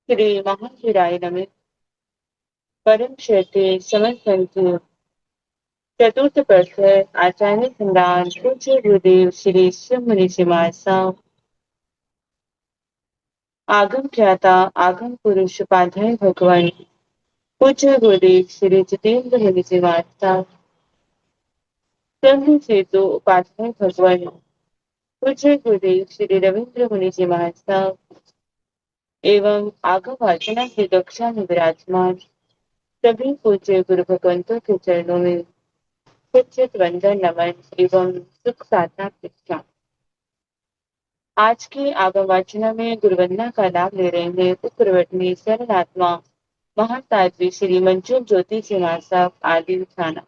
श्री महाशिराय नमः। परम श्रद्धेय समस्त संत चतुर्थ प्रखर आचार्य सम्राट पूज्य गुरुदेव श्री शिव मुनि जी महाराज आगम ख्याता आगम पुरुष उपाध्याय भगवान पूज्य गुरुदेव श्री जितेंद्र मुनि जी महाराज ब्रह्म सेतु उपाध्याय भगवान पूज्य गुरुदेव श्री रविंद्र मुनि जी महाराज एवं आगम वाचना की कक्षा में विराजमान सभी पूज्य गुरु भगवंतों के चरणों में चित वंदन नमन एवं सुख साधना शिक्षा। आज की आगम वाचना में गुरुवंदना का लाभ ले रहे हैं उपप्रवर्तनी शरणात्मा महासाध्वी श्री मंजूर ज्योति जी महाराज साहब आदि थाना।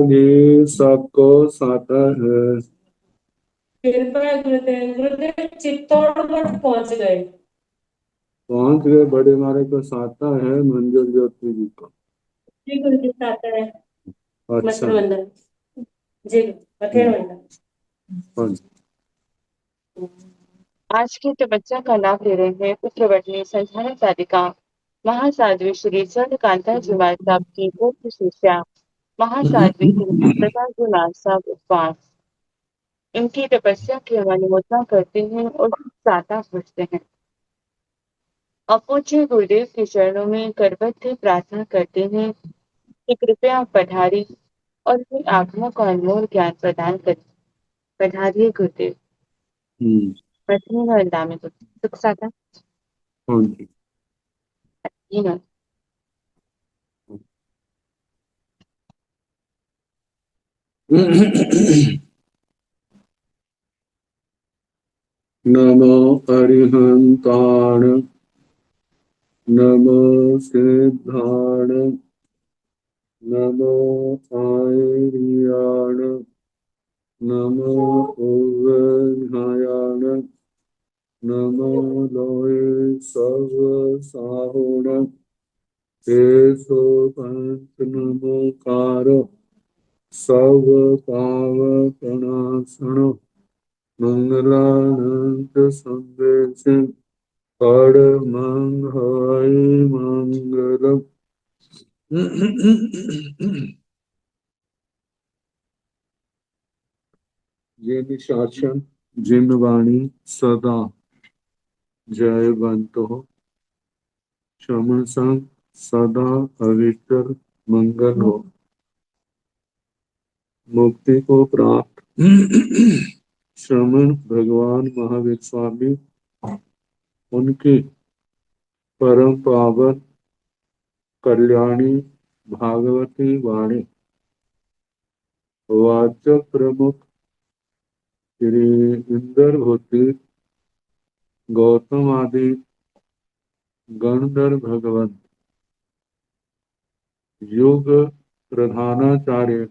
जी सबको साता है। कृपया गुरुदेव चित्तौड़गढ़ पहुंच गए। बड़े मारे को साता है मंजूर ज्योति जी को। जी गुरुदेव साता है। अच्छा जी बथेरवंदन। आज की तपस्या का लाभ ले रहे हैं उपप्रवर्तनी संधारण साधिका महासाध्वी श्री चंद्रकांता जी महाराज साहब की मुख्य शिष्या महासाध्वी श्री प्रकाश जी महाराज साहब उपवास। इनकी तपस्या की हम अनुमोदना करते हैं और साता पूछते हैं। अपूज्य गुरुदेव के चरणों में करबद्ध प्रार्थना करते हैं कि कृपया पधारी और अपनी आत्मा को अनमोल ज्ञान प्रदान करें। पधारिए गुरुदेव। में सुख साता जी ना। नमो अरिहंताण नमो सिद्धाण नमो आर्याण नमो उवघायाण नमो लोय सर्व साहुण तेसो पंच नमोकार सब पाव प्रणाशन मंगलानंद संदेश परमंगाई मंगलम। जिन शासन जिन वाणी सदा जयवंत हो शमन संग सदा अविचल मंगल हो मुक्ति को प्राप्त श्रमण भगवान महावीर स्वामी उनकी परम पावन कल्याणी भागवती वाणी वाचक प्रमुख श्री इंदर होती गौतम आदि गणधर भगवंत युग प्रधानाचार्य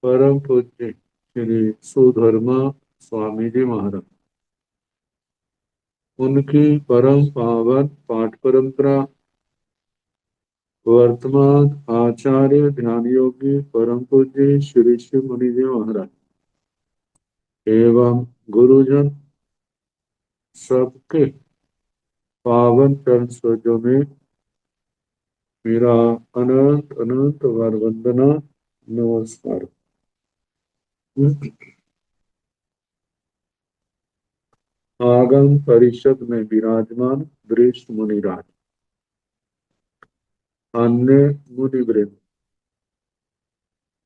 परम पूज्य श्री सुधर्मा स्वामी जी महाराज उनकी परम पावन पाठ परंपरा वर्तमान आचार्य ध्यान योगी परम पूज्य श्री शिव मुनि जी महाराज एवं गुरुजन सबके पावन चरण सरोजों में मेरा अनंत अनंत बार वंदना नमस्कार। आगम परिषद में विराजमान वरिष्ठ मुनिराज, अन्य मुनिवृंद,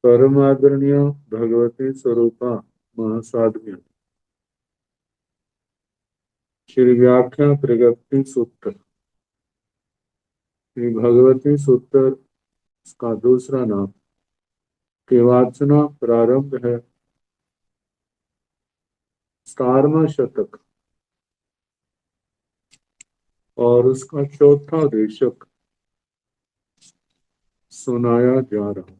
परम आदरणीय भगवती स्वरूपा महासाध्वी, श्री व्याख्या प्रगति सूत्र। श्री भगवती सूत्र का दूसरा नाम केवाचना प्रारंभ है। 17वां शतक और उसका चौथा देशक सुनाया जा रहा है।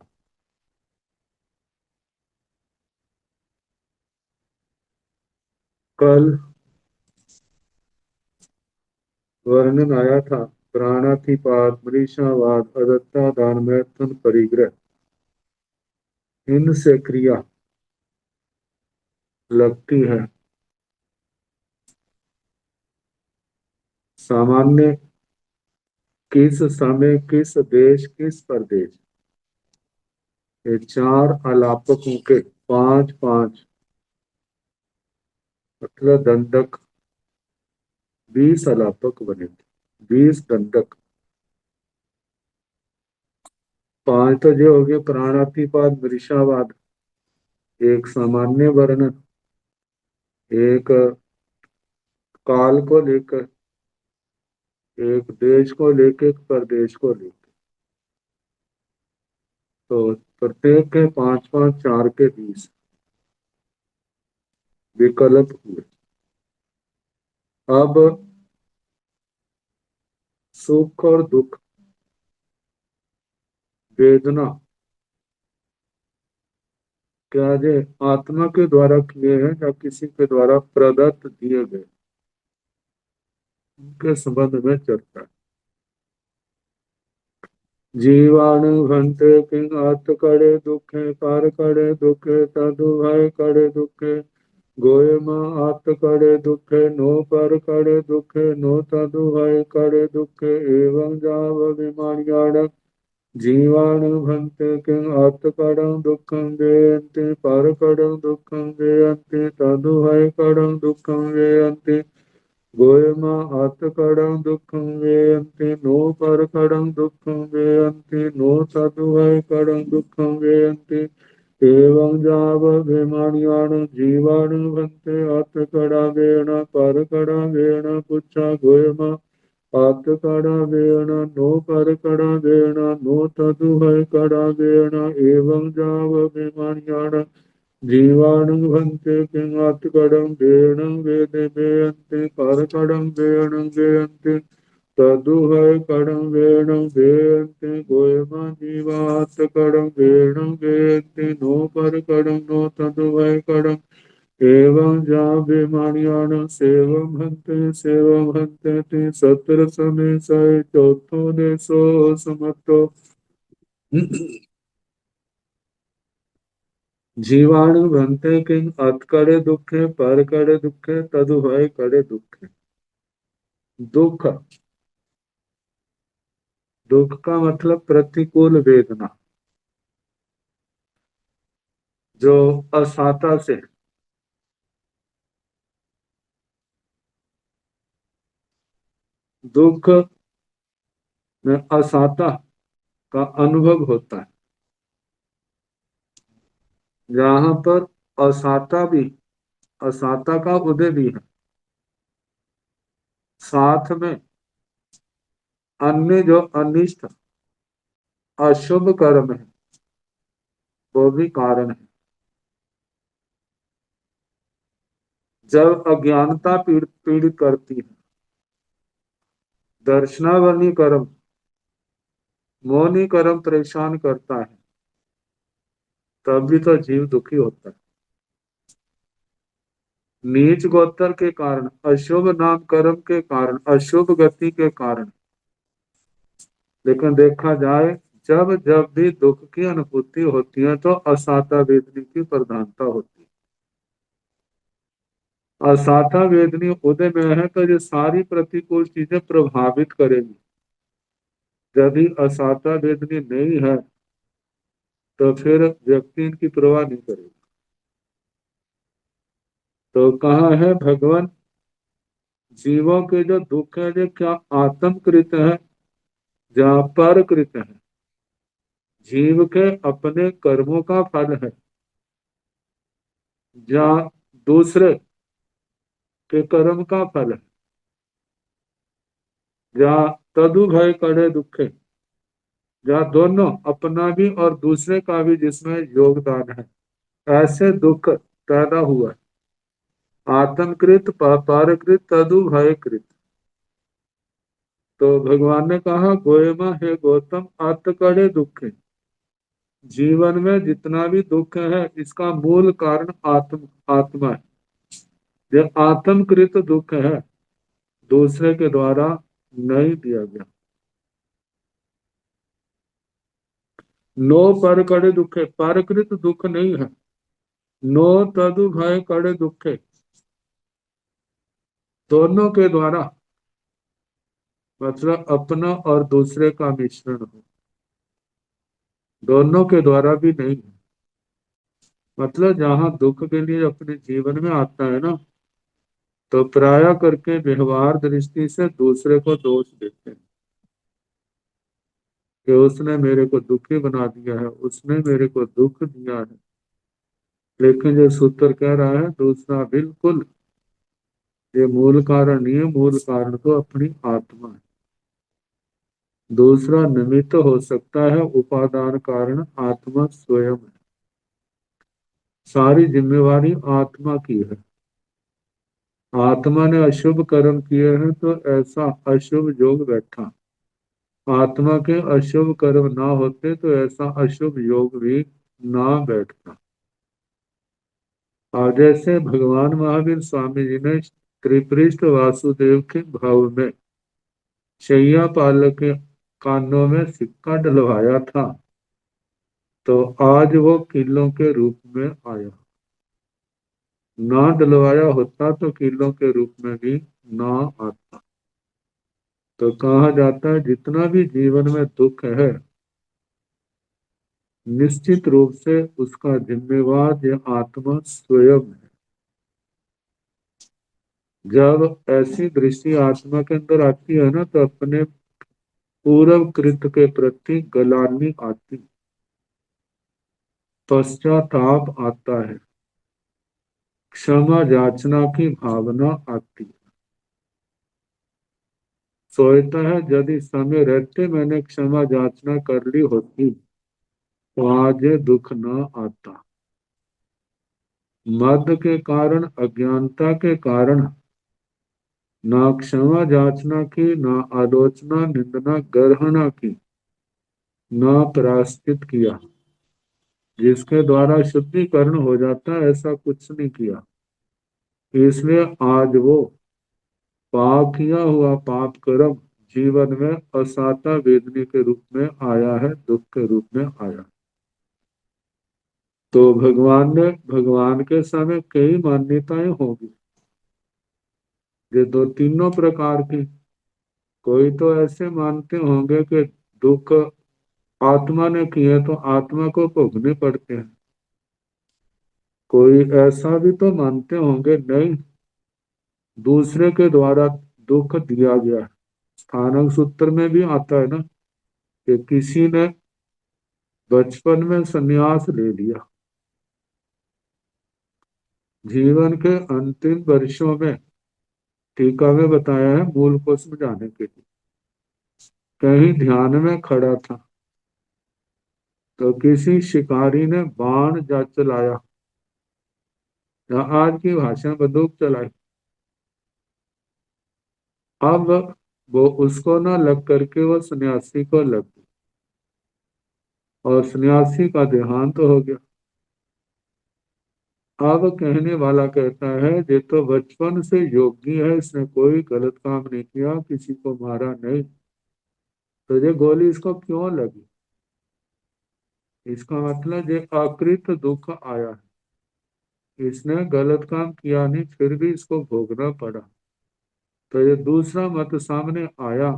कल वर्णन आया था प्राणातिपात, मरीषावाद, अदत्ता, दान, मैथुन, परिग्रह, इनसे क्रिया लगती है। सामान्य किस समय, किस देश, किस प्रदेश, ये चार अलापकों के 5-5 मतलब दंडक 20 अलापक बने थे। 20 दंडक। 5 तो जो हो गए प्राणातिपात, मृषावाद, एक सामान्य वर्णन, एक काल को लेकर, एक देश को लेकर, एक प्रदेश को लेकर। तो प्रत्येक के 5-5, 4 के 20 विकल्प हुए। अब सुख और दुख, वेदना, क्या ये आत्मा के द्वारा किए हैं या किसी के द्वारा प्रदत्त दिए गए, उनके संबंध में चर्चा। जीवाणु भंते किंग आत करे दुखे, पार करे दुखे तदु भय करे दुखे, गोयमा आत करे दुखे, नो पर करे दुखे, नो तदु भय करे दुखे, एवं जाव विमान्याण जीवाणु भंते किंग आत करं दुखं वेयन्ति, पर करं दुखं वेयन्ति, तदु भय करं दुखं वेयन्ति, गोयमा आत करं दुखं वेयन्ति, नो पर करं दुखं वेयन्ति, नो तदु भय करं दुखं वेयन्ति, एवं जावभिमान्यान् जीवाणु भन्ते आत्मकडावेण परकडावेण पुच्छा गोयमा आत्मकडावेण नो परकडावेण नो तदुभयकडावेण एवं जावभिमान्यान् जीवाणु भन्ते किं आत्मकडं वेणं वेदे वेयन्ते परकडं वेणं वेयन्ते तदुभय कड़ं वेणं वेयन्ते गोयमा जीवात् कड़ं वेणं वेयन्ते नो पर कड़ं नो तदुभय कड़ं एवं जाभिमान्यान् सेवं हन्ते ते सत्र समय सय चौथो देशो समत्तो। जीवाणु भन्ते किंग अत करे दुखे, पर करे दुखे, तदुभय करे दुखे। दुख, दुख का मतलब प्रतिकूल वेदना, जो असाता से, दुख में असाता का अनुभव होता है। जहां पर असाता भी, असाता का उदय भी है, साथ में अन्य जो अनिष्ट अशुभ कर्म है वो भी कारण है। जब अज्ञानता पीड़ित करती है, दर्शनावली कर्म, मौनी कर्म परेशान करता है, तब भी तो जीव दुखी होता है। नीच गोत्र के कारण, अशुभ नाम कर्म के कारण, अशुभ गति के कारण। लेकिन देखा जाए जब जब भी दुख की अनुभूति होती है तो असाता वेदनी की प्रधानता होती है। असाता वेदनी उदय में है तो ये सारी प्रतिकूल चीजें प्रभावित करेगी। यदि असाता वेदनी नहीं है तो फिर व्यक्ति इनकी परवाह नहीं करेगा। तो कहाँ है भगवान जीवों के जो दुख है जो क्या आत्मकृत है या परकृत है। जीव के अपने कर्मों का फल है या दूसरे के कर्म का फल है या तदुभय करे दुखे, या दोनों अपना भी और दूसरे का भी जिसमें योगदान है, ऐसे दुख पैदा हुआ। आत्मकृत पारकृत तदुभयकृत। तो भगवान ने कहा गोयमा हे गौतम आत्मकड़े दुखे। जीवन में जितना भी दुख है इसका मूल कारण आत्मा है। जो आत्मकृत दुख है दूसरे के द्वारा नहीं दिया गया। नो पर कड़े दुखे, परकृत दुख नहीं है। नो तदु भय कड़े दुखे, दोनों के द्वारा मतलब अपना और दूसरे का मिश्रण हो, दोनों के द्वारा भी नहीं है। मतलब जहां दुख के लिए अपने जीवन में आता है ना, तो प्राय करके व्यवहार दृष्टि से दूसरे को दोष देते हैं कि उसने मेरे को दुखी बना दिया है, उसने मेरे को दुख दिया है। लेकिन जो सूत्र कह रहा है दूसरा बिल्कुल ये मूल कारण नहीं है। मूल कारण तो अपनी आत्मा है। दूसरा निमित्त हो सकता है, उपादान कारण आत्मा स्वयं है। सारी जिम्मेवारी आत्मा की है। आत्मा ने अशुभ कर्म किए हैं तो ऐसा अशुभ योग बैठा। आत्मा के अशुभ कर्म ना होते तो ऐसा अशुभ योग भी ना बैठता। और जैसे भगवान महावीर स्वामी जी ने त्रिपृष्ठ वासुदेव के भाव में शैया पालक के कानों में सिक्का डलवाया था, तो आज वो किलों के रूप में आया। ना डलवाया होता तो किलों के रूप में भी ना आता। तो कहा जाता है जितना भी जीवन में दुख है निश्चित रूप से उसका जिम्मेवार यह आत्मा स्वयं है। जब ऐसी दृष्टि आत्मा के अंदर आती है ना, तो अपने पूर्व कृत के प्रति गलानी आती, पश्चाताप आता है, क्षमा याचना की भावना आती है। सोचता है यदि समय रहते मैंने क्षमा याचना कर ली होती तो आज ये दुख न आता। मद के कारण, अज्ञानता के कारण ना क्षमा याचना की, ना आलोचना निंदना गर्हना की, ना प्रायश्चित किया। जिसके द्वारा शुद्धिकरण हो जाता है ऐसा कुछ नहीं किया। इसलिए आज वो पाप किया हुआ पाप कर्म जीवन में असाता वेदनी के रूप में आया है, दुख के रूप में आया। तो भगवान के समय कई मान्यताएं होगी, ये दो तीनों प्रकार की। कोई तो ऐसे मानते होंगे कि दुख आत्मा ने किए तो आत्मा को भोगने पड़ते हैं। कोई ऐसा भी तो मानते होंगे नहीं, दूसरे के द्वारा दुख दिया गया है। स्थानक सूत्र में भी आता है ना कि किसी ने बचपन में संन्यास ले लिया, जीवन के अंतिम वर्षों में टीका में बताया है मूल को समझाने के लिए। कहीं ध्यान में खड़ा था तो किसी शिकारी ने बाण जा चलाया, या आज की भाषा में बंदूक चलाई। अब वो उसको ना लग करके वो सन्यासी को लग गई और सन्यासी का देहांत हो गया। अब कहने वाला कहता है ये तो बचपन से योगी है, इसने कोई गलत काम नहीं किया, किसी को मारा नहीं, तो ये गोली इसको क्यों लगी? इसका मतलब ये अकृत दुख आया है, इसने गलत काम किया नहीं फिर भी इसको भोगना पड़ा। तो ये दूसरा मत सामने आया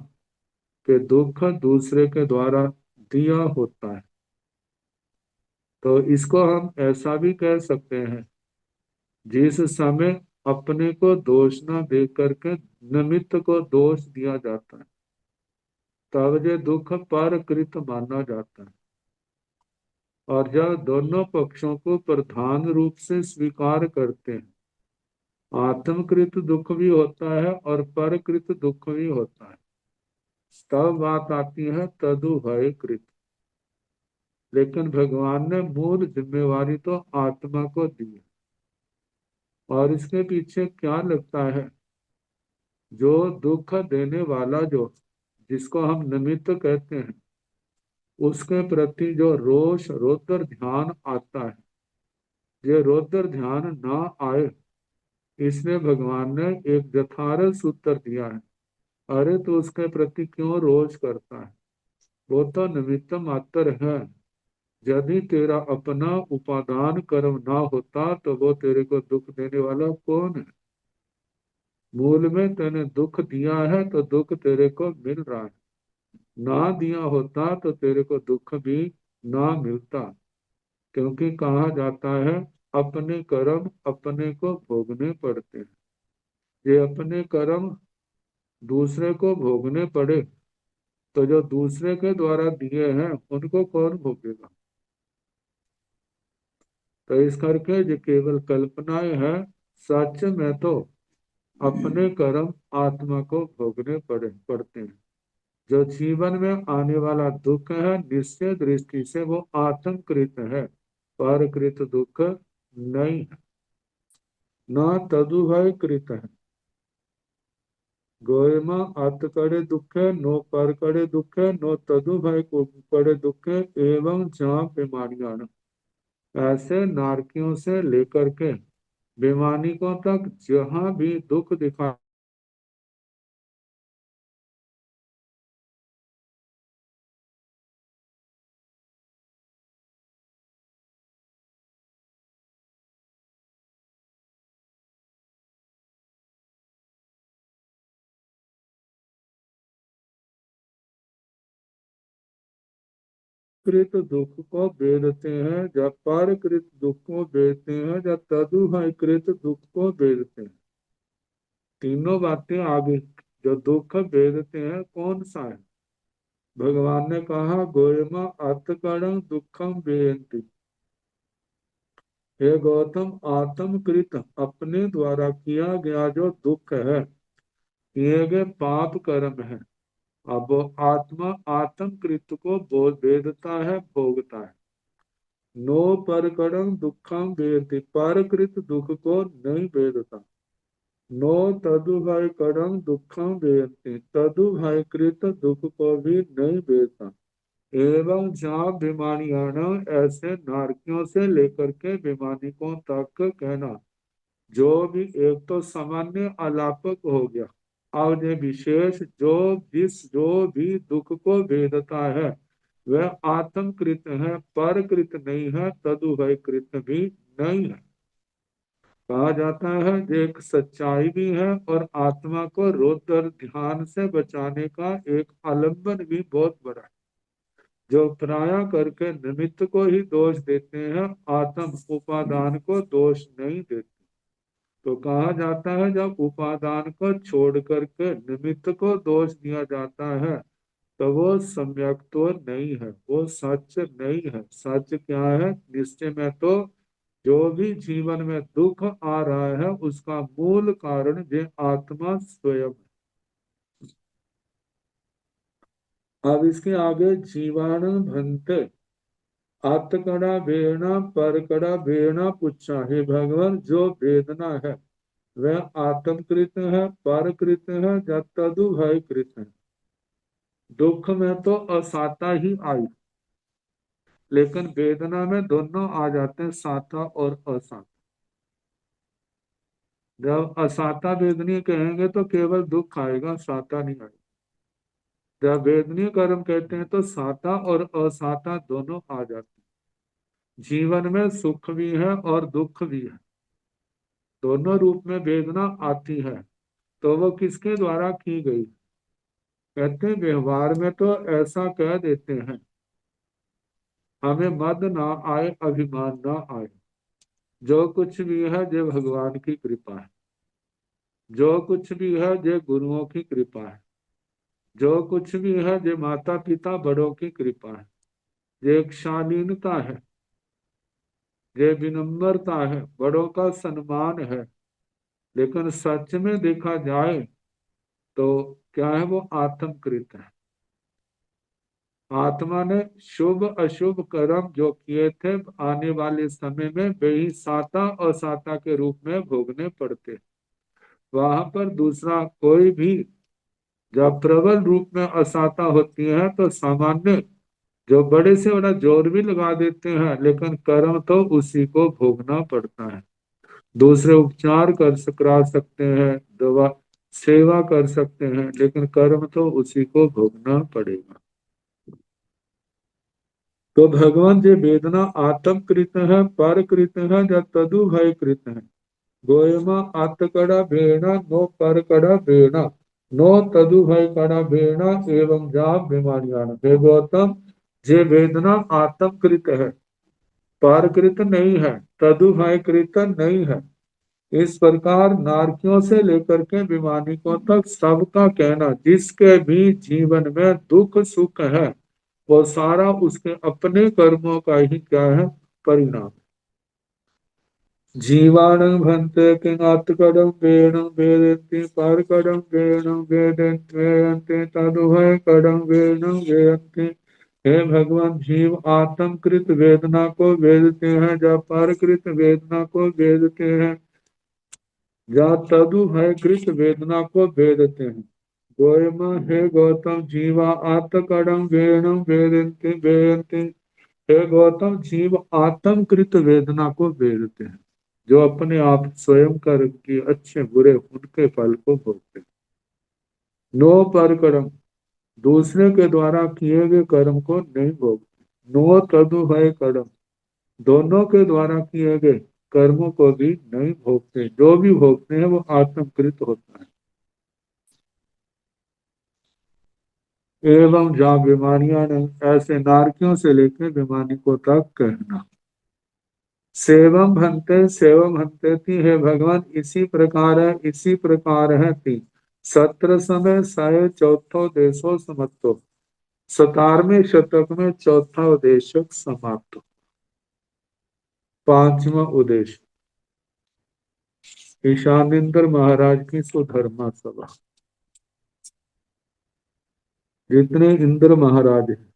कि दुख दूसरे के द्वारा दिया होता है। तो इसको हम ऐसा भी कह सकते हैं, जिस समय अपने को दोष न दे करके निमित्त को दोष दिया जाता है, तब ये दुख परकृत माना जाता है। और जब दोनों पक्षों को प्रधान रूप से स्वीकार करते हैं, आत्मकृत दुख भी होता है और परकृत दुख भी होता है, तब बात आती है तदुभय कृत। लेकिन भगवान ने मूल जिम्मेवारी तो आत्मा को दी है। और इसके पीछे क्या लगता है, जो दुख देने वाला, जो जिसको हम निमित्त कहते हैं, उसके प्रति जो रोष रौद्र ध्यान आता है, ये रौद्र ध्यान ना आए, इसलिए भगवान ने एक यथार्थ सूत्र दिया है। अरे तो उसके प्रति क्यों रोष करता है, वो तो निमित्त मात्र है। यदि तेरा अपना उपादान कर्म ना होता तो वो तेरे को दुख देने वाला कौन है। मूल में तेने दुख दिया है तो दुख तेरे को मिल रहा है, ना दिया होता तो तेरे को दुख भी ना मिलता। क्योंकि कहा जाता है अपने कर्म अपने को भोगने पड़ते हैं। ये अपने कर्म दूसरे को भोगने पड़े तो जो दूसरे के द्वारा दिए हैं उनको कौन भोगेगा। तो इस करके ये केवल कल्पनाएं हैं, सच में तो अपने कर्म आत्मा को भोगने पड़ते हैं। जो जीवन में आने वाला दुख है, निश्चय दृष्टि से वो आत्मकृत है, परकृत दुख नहीं है, न तदुभय कृत है। गोयमा अत करे दुखे नो पर करे दुखे नो तदुभय को करे दुखे एवं जहाँ बेमानियान। ऐसे नारकियों से लेकर के बेमानिकों तक जहाँ भी दुख दिखा कृत दुख को वेदते हैं, जब परकृत दुख को वेदते हैं, जब तदुभय कृत दुख को वेदते हैं। तीनों बातें आगे। जो दुख वेदते हैं कौन सा है, भगवान ने कहा गोयमा अतकड़ं दुखम वेयंती। हे गौतम, आत्मकृत अपने द्वारा किया गया जो दुख है, किए गए पाप कर्म है, अब वो आत्मा आत्मकृत को वेदता है, भोगता है। नो परकड़ं दुखम वेदति, परकृत दुख को नहीं वेदता। नो तदुभय कड़ं दुखम वेदति, तदुभय कृत दुख को भी नहीं वेदता। एवं जहाँ भिमानियान, ऐसे नारकियों से लेकर के विमानिकों तक कहना। जो भी एक तो सामान्य अलापक हो गया, और ये विशेष जो भी दुख को वेदता है वह आत्मकृत है, परकृत नहीं है, तदुभय कृत भी नहीं है। कहा जाता है एक सच्चाई भी है और आत्मा को रौद्र ध्यान से बचाने का एक आलम्बन भी बहुत बड़ा है। जो प्राय करके निमित्त को ही दोष देते हैं, आत्म उपादान को दोष नहीं देते। तो कहा जाता है जब उपादान को छोड़ करके निमित्त को दोष दिया जाता है तो वो सम्यक तो नहीं है, वो सच नहीं है। सच क्या है, निश्चय में तो जो भी जीवन में दुख आ रहा है उसका मूल कारण ये आत्मा स्वयं है। अब इसके आगे जीवाणु भंते आत्कड़ा वेणा परकड़ा वेणा पुच्छा। हे भगवान, जो वेदना है वह आत्मकृत है, परकृत है, या तदुभय कृत है। दुख में तो असाता ही आई, लेकिन वेदना में दोनों आ जाते हैं, साता और असाता। जब असाता वेदनीय कहेंगे तो केवल दुख आएगा, साता नहीं आएगा। जब वेदनीय कर्म कहते हैं तो साता और असाता दोनों आ जाते हैं। जीवन में सुख भी है और दुख भी है, दोनों रूप में वेदना आती है। तो वो किसके द्वारा की गई, कहते हैं व्यवहार में तो ऐसा कह देते हैं हमें मद ना आए, अभिमान ना आए, जो कुछ भी है जो भगवान की कृपा है। जो कुछ भी है ये गुरुओं की कृपा है, जो कुछ भी है ये माता पिता बड़ों की कृपा है, ये एक शालीनता है, ये विनम्रता है, बड़ों का सम्मान है। लेकिन सच में देखा जाए तो क्या है, वो आत्मकृत है। आत्मा ने शुभ अशुभ कर्म जो किए थे आने वाले समय में वे ही साता और साता के रूप में भोगने पड़ते। वहां पर दूसरा कोई भी जब प्रबल रूप में असाता होती है तो सामान्य जो बड़े से बड़ा जोर भी लगा देते हैं, लेकिन कर्म तो उसी को भोगना पड़ता है। दूसरे उपचार करा सकते हैं, दवा सेवा कर सकते हैं, लेकिन कर्म तो उसी को भोगना पड़ेगा। तो भगवान जी वेदना आत्मकृत है, परकृत है या तदु भय कृत है। गोयमा आत्कड़ा भेड़ा नो पर कड़ा भेड़ा नो तदु भय कड़ा भेड़ा एवं जा बीमारियां। हे गौतम, जे वेदना आत्मकृत है, परकृत नहीं है, तदु भय कृत नहीं है। इस प्रकार नारकियों से लेकर के विमानिकों तक सबका कहना जिसके भी जीवन में दुख सुख है वो सारा उसके अपने कर्मों का ही क्या है, परिणाम। जीवाणं भन्ते किंगात्कडं वेणं वेदन्ति पारकडं वेणं वेदन्ते तदुभय कडं वेणं वेदन्ति। हे भगवान, जीव आत्मकृत वेदना को वेदते हैं, जब पारकृत वेदना को वेदते हैं, या तदुभय कृत वेदना को वेदते हैं। गोयम, हे गौतम, जीवा आत्मकडं वेणं वेदन्ति वेदन्ति। हे गौतम, जीव आत्मकृत वेदना को वेदते हैं, जो अपने आप स्वयं कर्म की अच्छे बुरे उनके फल को भोगते हैं। नो पर कर्म, दूसरे के द्वारा किए गए कर्म को नहीं भोगते। नो तदु भय कर्म, दोनों के द्वारा किए गए कर्मों को भी नहीं भोगते। जो भी भोगते हैं वो आत्मकृत होता है। एवं जहाँ बीमारियां नहीं, ऐसे नारकियों से लेकर बीमानिकों तक कहना। सेवम भंते सेवम भंते थी। हे भगवान, इसी प्रकार है, इसी प्रकार है थी। सत्र समय साय चौथो देशो समत्तो, 17वें शतक में चौथा उद्देश्य समाप्त। पांचवा उद्देश्य ईशानेन्द्र महाराज की सुधर्मा सभा। जितने इंद्र महाराज हैं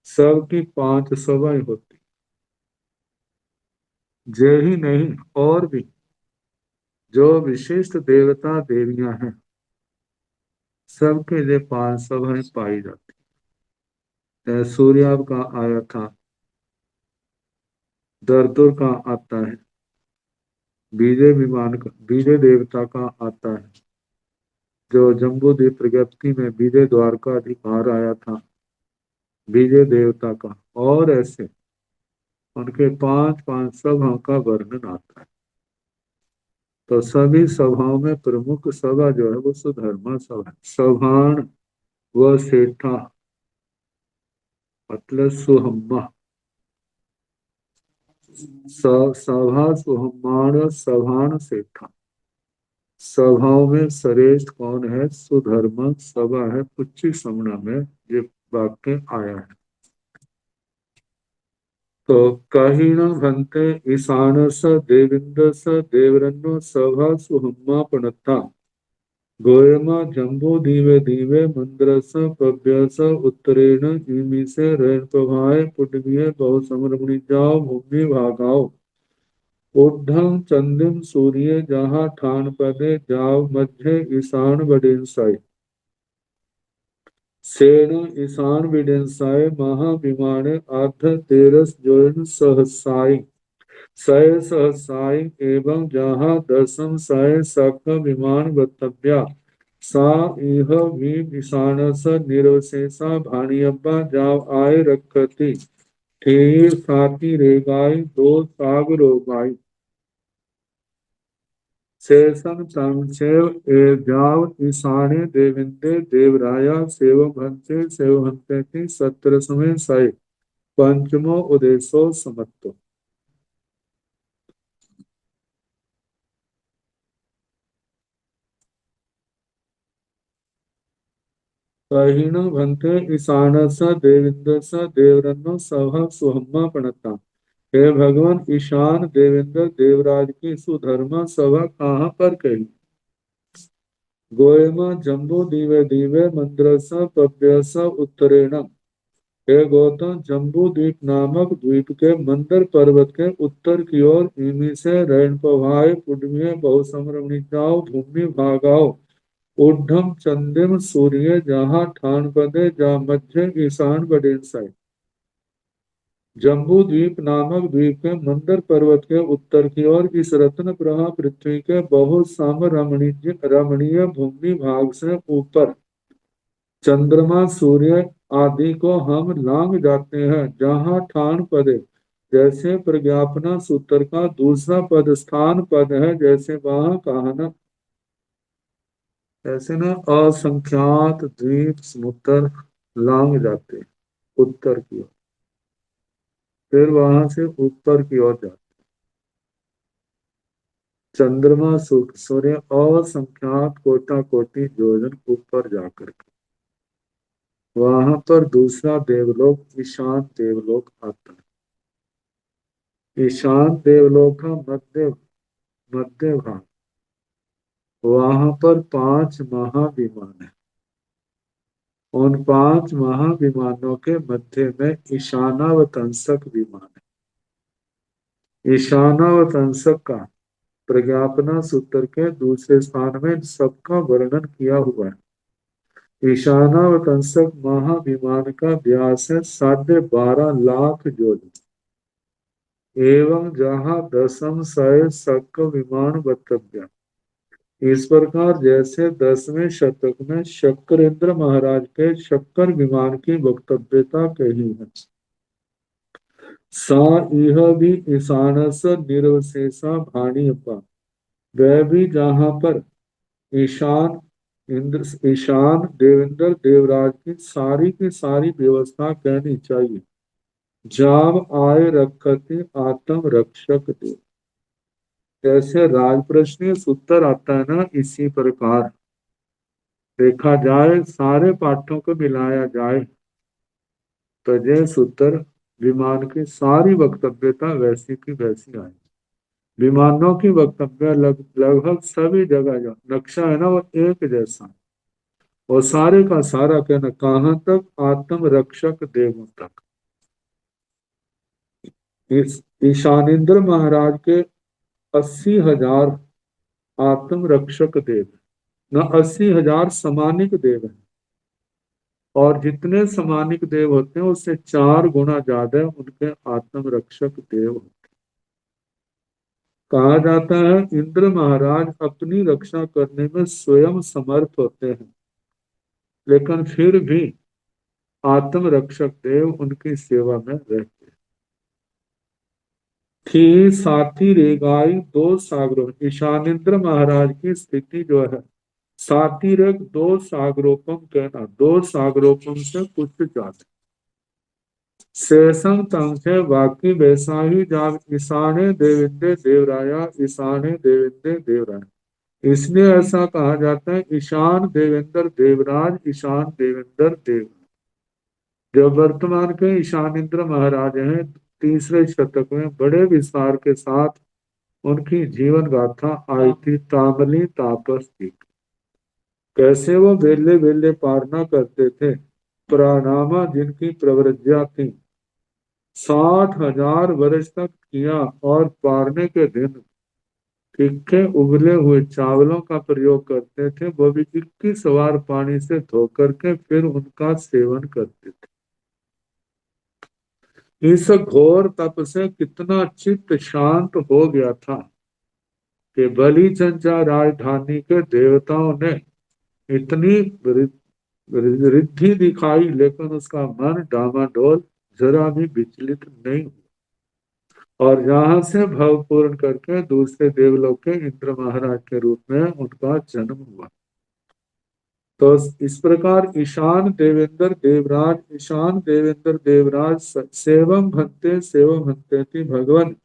सबकी 5 सभाएं होती। जय ही नहीं, और भी जो विशिष्ट देवता देवियां हैं सबके लिए 5 सभाएं पाई जाती। सूर्याव का आया था, दरदुर का आता है, विजय देवता का आता है, जो जम्बूद्वीप प्रगति में विजय द्वार का अधिकार आया था, विजय देवता का, और ऐसे उनके 5 सभाओं का वर्णन आता है। तो सभी सभाओं में प्रमुख सभा जो है वो सुधर्मा सभा है। सभान व सेठा मतलब सुहम्मा, सभा सुहम्मान सभान सेठा। सभाओं में श्रेष्ठ कौन है? सुधर्मा सभा है। उच्च समणा में ये वाक्य आया है। तो कहीण भंते ईशान स देविंद स देवरन्नो सभा सुहम्मा पणता गोयमा जम्बो दीवे दीवे मंद्र स पव्य स उत्तरेण इमी से रैन प्रभाए पुटविय बहु समरमणि जाओ भूमि भागाओ ऊर्ध्वं चंदिम सूर्य जहाँ ठान पदे जाओ मध्य ईशान बडेंसाई सेन ईशान विडेंसाई महाविमाने आध तेरस जोन सहसाई सय सहसाई एवं जहाँ दसम सय सक विमान बतव्या सा इह ईशान स निर्वशेषा भाणियब्बा जाव आय रखती ठीक साथी रेगाई दो साग रोगाई शेषम संक्षेव एजाव ईशाने देविंदे देवराया सेव भंते की सत्र समय सय पंचमो उदेशो समत्तो। कहीण भंते ईशानस देविंदस देवरन्नो सभ सुहम्मा पणता। हे भगवान, ईशान देवेंद्र देवराज की सुधर्मा सभा कहाँ पर कही। गोयम जम्बू दीवे दीवे मंद्रस पव्यस उत्तरेण। हे गौतम, जम्बू द्वीप नामक द्वीप के मंदर पर्वत के उत्तर की ओर इमी से रैणपवाय पुण्य बहुसमरमणिजाओ भूमि भागाओ ऊर्ध्वम चंदिम सूर्य जहाँ ठान पदे जा मध्य ईशान बडेसाई। जम्बू द्वीप नामक द्वीप के मंदर पर्वत के उत्तर की ओर इस रत्न प्रभा पृथ्वी के बहुत साम रमणीय भूमि भाग से ऊपर चंद्रमा सूर्य आदि को हम लांग जाते हैं, जहाँ ठान पद जैसे प्रज्ञापना सूत्र का दूसरा पद स्थान पद है, जैसे वहां कहा ना, ऐसे ना असंख्यात द्वीप समुद्र लांग जाते हैं उत्तर की ओर, फिर वहां से ऊपर की ओर जाते। चंद्रमा सूर्य असंख्यात कोटा कोटि योजन ऊपर जाकर के वहां पर दूसरा देवलोक ईशान देवलोक आता है। ईशान देवलोक का मध्य भाग, वहां पर 5 महाविमान है। उन 5 महाविमानों के मध्य में ईशानावतंसक विमान है। ईशानावतंसक का प्रज्ञापना सूत्र के दूसरे स्थान में सबका वर्णन किया हुआ है। ईशानावतंसक महाविमान का व्यास है 12.5 योजन एवं जहाँ दसम सय शक विमान वक्तव्य। इस प्रकार जैसे 10वें शतक में शक्रेंद्र महाराज के शक्कर विमान की वक्तव्यता कही है, सा यह भी ईशानस निर्वशेषा भाणीयपा, वह भी जहाँ पर ईशान देवेंद्र देवराज की सारी व्यवस्था कहनी चाहिए। जाम आय रखते आत्म रक्षक देव, जैसे राजप्रश्न सूत्र आता है ना, इसी प्रकार देखा जाए, सारे पाठों को मिलाया जाए तो ये सूत्र विमान की सारी वक्तव्यता वैसी की वैसी आई। विमानों की वक्तव्य लगभग सभी जगह जो नक्शा है ना, वो एक जैसा, वो सारे का सारा कहना कहाँ तक, आत्म रक्षक देवों तक। इस ईशानेन्द्र महाराज के 80,000 आत्म रक्षक देव न, 80,000 समानिक देव है, और जितने समानिक देव होते हैं उससे 4 गुना ज्यादा उनके आत्म रक्षक देव होते हैं। कहा जाता है इंद्र महाराज अपनी रक्षा करने में स्वयं समर्थ होते हैं, लेकिन फिर भी आत्म रक्षक देव उनकी सेवा में रहते हैं। थी साथी रेगाई 2 सागरों, ईशानेन्द्र महाराज की स्थिति जो है साथी रेग 2 सागरोपम कहना, 2 सागरोपम से कुछ ज्यादा। शेषम तंखे बाकी वैसा ही जाग ईशाने देवेंद्र देवराया, ईशाने देवेंद्र देवराय। इसलिए ऐसा कहा जाता है ईशान देवेंद्र देवराज, ईशान देवेंद्र देव। जो वर्तमान के ईशानेन्द्र महाराज हैं, 3रे शतक में बड़े विस्तार के साथ उनकी जीवन गाथा आई थी। तामली तापस जी, कैसे वो वेले वेले पारना करते थे, प्राणामा जिनकी प्रवृत्तियां थी, 60,000 वर्ष तक किया, और पारने के दिन तीखे उबले हुए चावलों का प्रयोग करते थे, वो भी 21 बार पानी से धो करके फिर उनका सेवन करते थे। इस घोर तप से कितना चित्त शांत हो गया था कि बलि चंचा राजधानी के देवताओं ने इतनी रिद्धि दिखाई, लेकिन उसका मन डामाडोल जरा भी विचलित नहीं हुआ, और यहाँ से भावपूर्ण करके दूसरे देवलोक के इंद्र महाराज के रूप में उनका जन्म हुआ। तो इस प्रकार ईशान देवेंद्र देवराज, ईशान देवेंद्र देवराज सेवम भंते थी भगवान,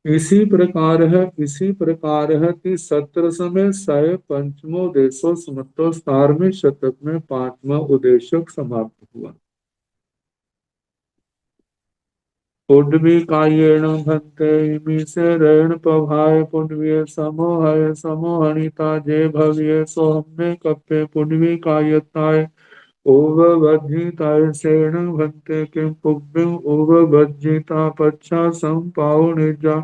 इसी प्रकार है कि सत्र समय सय पंचमो देशो समतो 17वें शतक में 5वां उदेशक समाप्त हुआ। पुंडवी कायेण भंते इमी से रण पभाय पुंडवीय समोहय समोहनिता जे भव्य सो हमने कप्पे पुंडवी कायताय ओव वज्जिताय सेण भंते किम पुब्बिम ओव वज्जिता पच्छा संपाओ निजा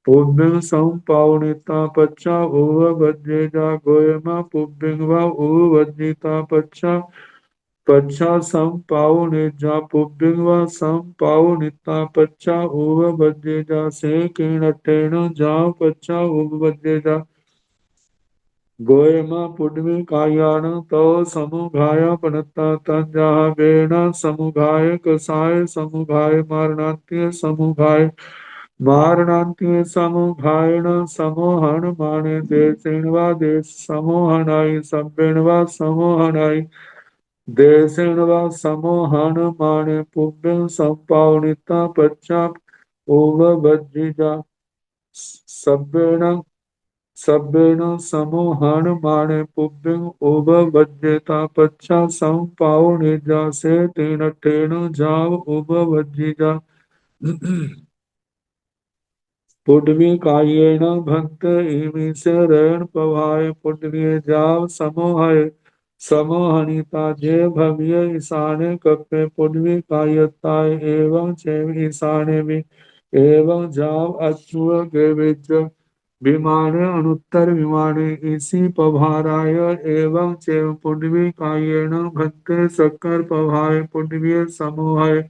पुब्बिम संपावनिता पच्छा ओव वज्जेजा गोयमा पुब्बिम वा ओव वज्जिता पच्छा पच्छा संपाओ निजा पुब्बिम वा संपावनिता पच्छा ओव वज्जेजा से किणटेण जा पच्छा ओव वज्जेजा गोयमा पुण्यमी कायान तो समुघाय पनता तंजाह बेण समुघाय कसाय समुघाय मारणांत्य समुघाय मारणांत्य समुघायण समोहन माने देशेणवा देश समोहनाई सब्बेणवा समोहनाई देशेणवा समोहन माने पुण्य संपावनिता पश्चात ओव बज्जिजा सब्बेण सब्बेन समूहन माने पुब्बिंग उब वज्जेता पच्छा संपाओ निजा से तेन तेन जाव उब वज्जिजा पुण्यमी कायेन भक्त इमी से रण पवाय पुण्यमी जाव समोहय समोहनिता जे भव्य ईशाने कप्पे पुण्यमी कायताय एवं चैव ईशाने में एवं जाव अच्युत के विच विमाने अनुत्तर विमाने इसी पभाराय एवं चैव पुण्यवी कायेन भक्ते शक्कर पभाय पुण्यवी समूहय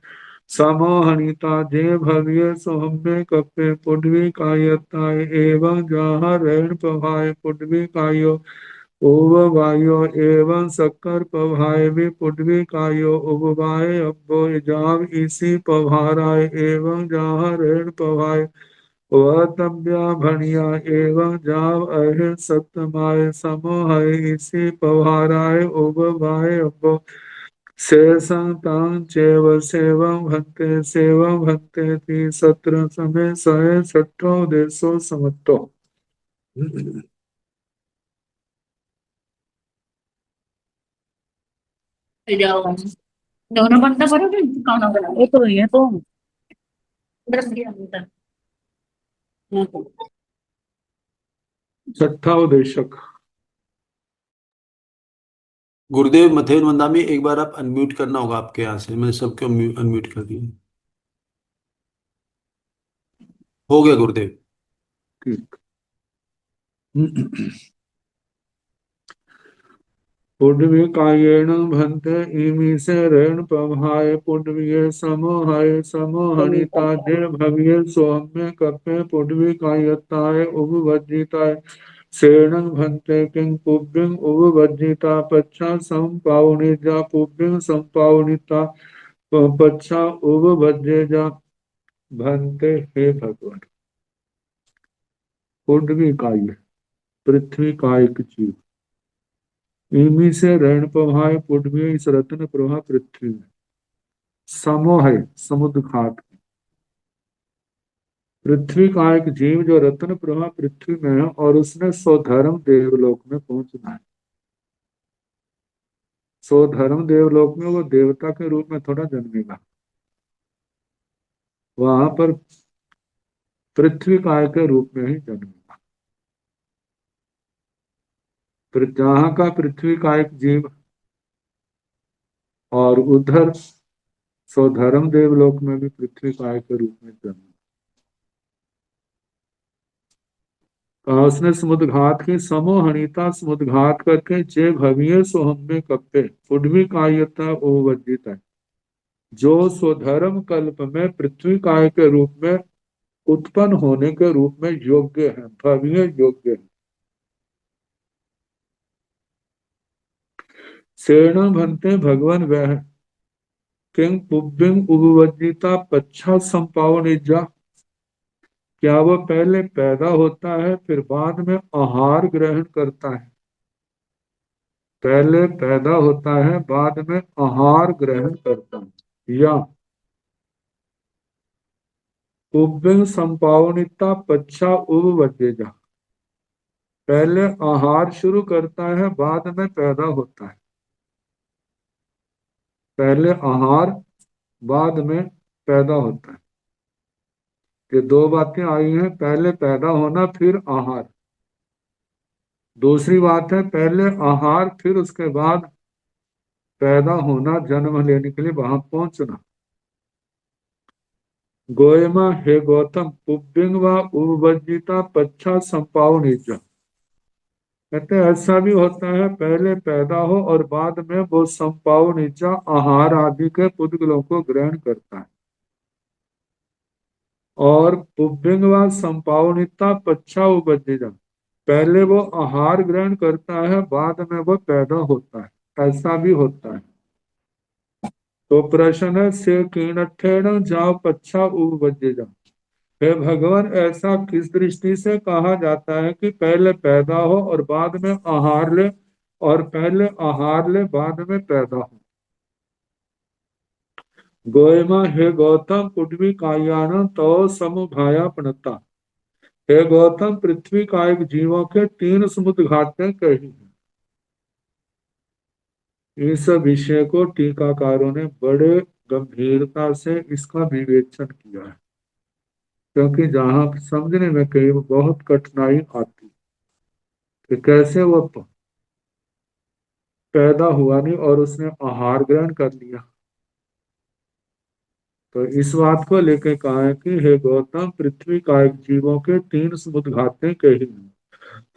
समोहनिता जे भव्य सोहम्य कप्पे पुण्यवी कायताय एवं जहाँ रण पभाय पुण्यवी कायो ओव वायो एवं शक्कर पभाय भी पुण्यवी कायो उबवाय अब्बो जाव इसी पभाराय एवं जहाँ रण पभाय वह तब्या भणिया एवं जाव अहे सत्यमाय समोहय इसी पवाराय उबवाय अब्बो शेषं तां चैव सेवं भक्ते ति सत्र समय सहे छठो देशो समत्तो। Video dono banda baru kan kau nak itu ya tuh terus dia minta छठा उदेशक गुरुदेव मथेन वंदा में एक बार आप अनम्यूट करना होगा आपके यहाँ से। मैंने सबको अनम्यूट कर दिया। हो गया गुरुदेव। ठीक। पुण्यवी कायेन भंते इमी से ऋण पभाय पुण्यवी समोहय समोहनिता जे भव्य सोम्य कप्पे पुण्यवी कायताय उपवज्जिताय सेणं भंते किं पुब्बिं उपवज्जिता पच्छा संपावनिजा पुब्बिं संपावनिता पच्छा उपवज्जेजा भंते। हे भगवान, पुण्यवी काय पृथ्वी काय की जीव इमी से रण प्रभाय पुण्य इस रत्न प्रभा पृथ्वी में समो है समुद्र खाट पृथ्वी का एक जीव जो रत्न प्रभा पृथ्वी में है और उसने स्वधर्म देवलोक में पहुंचना है। स्वधर्म देवलोक में वो देवता के रूप में थोड़ा जन्मेगा, वहां पर पृथ्वी काय के रूप में ही जन्मेगा। जहां का पृथ्वी का एक जीव और उधर स्वधर्म देवलोक में भी पृथ्वी काय के रूप में जन्म। उसने समुद्रघात की समोहनिता समुद्रघात करके जे भविये सो हमें कप्पे पुण्यवी कायता ओ वज्जित है, जो स्वधर्म कल्प में पृथ्वी काय के रूप में उत्पन्न होने के रूप में योग्य है, भव्य योग्य है। सेना भंते भगवान वह किंग पुब्बिंग उपवज्जिता पच्छा संपावनिजा, क्या वह पहले पैदा होता है फिर बाद में आहार ग्रहण करता है? पहले पैदा होता है बाद में आहार ग्रहण करता है, या पुब्बिंग संपावनिता पच्छा उपवजेजा। पहले आहार शुरू करता है, बाद में पैदा होता है। पहले आहार, बाद में पैदा होता है। ये दो बातें आई हैं, पहले पैदा होना फिर आहार। दूसरी बात है पहले आहार फिर उसके बाद पैदा होना, जन्म लेने के लिए वहां पहुंचना। गोयमा हे गौतम पुब्बिंग व उपवजिता पच्छा संपावनिजा। कहते हैं ऐसा भी होता है पहले पैदा हो और बाद में वो संपावनिजा आहार आदि के पुद्गलों को ग्रहण करता है। और पुब्बिंग व संपावनिता पच्छा उपवजिता, पहले वो आहार ग्रहण करता है, बाद में वो पैदा होता है। ऐसा भी होता है। तो प्रश्न से कीणठेण जाओ पच्छा उपवजिता। हे भगवान, ऐसा किस दृष्टि से कहा जाता है कि पहले पैदा हो और बाद में आहार ले, और पहले आहार ले बाद में पैदा हो। गोयमा हे गौतम पृथ्वी कायान तो समुभाया पणता। हे गौतम, पृथ्वी कायक जीवों के तीन समुद्र घाटें कही हैं। इस विषय को टीकाकारों ने बड़े गंभीरता से इसका विवेचन किया है, क्योंकि जहां समझने में कई बहुत कठिनाई आती कि कैसे वो पैदा हुआ नहीं और उसने आहार ग्रहण कर लिया। तो इस बात को लेकर कहा है कि हे गौतम, पृथ्वी कायक जीवों के तीन समुद्र घातें कही हैं।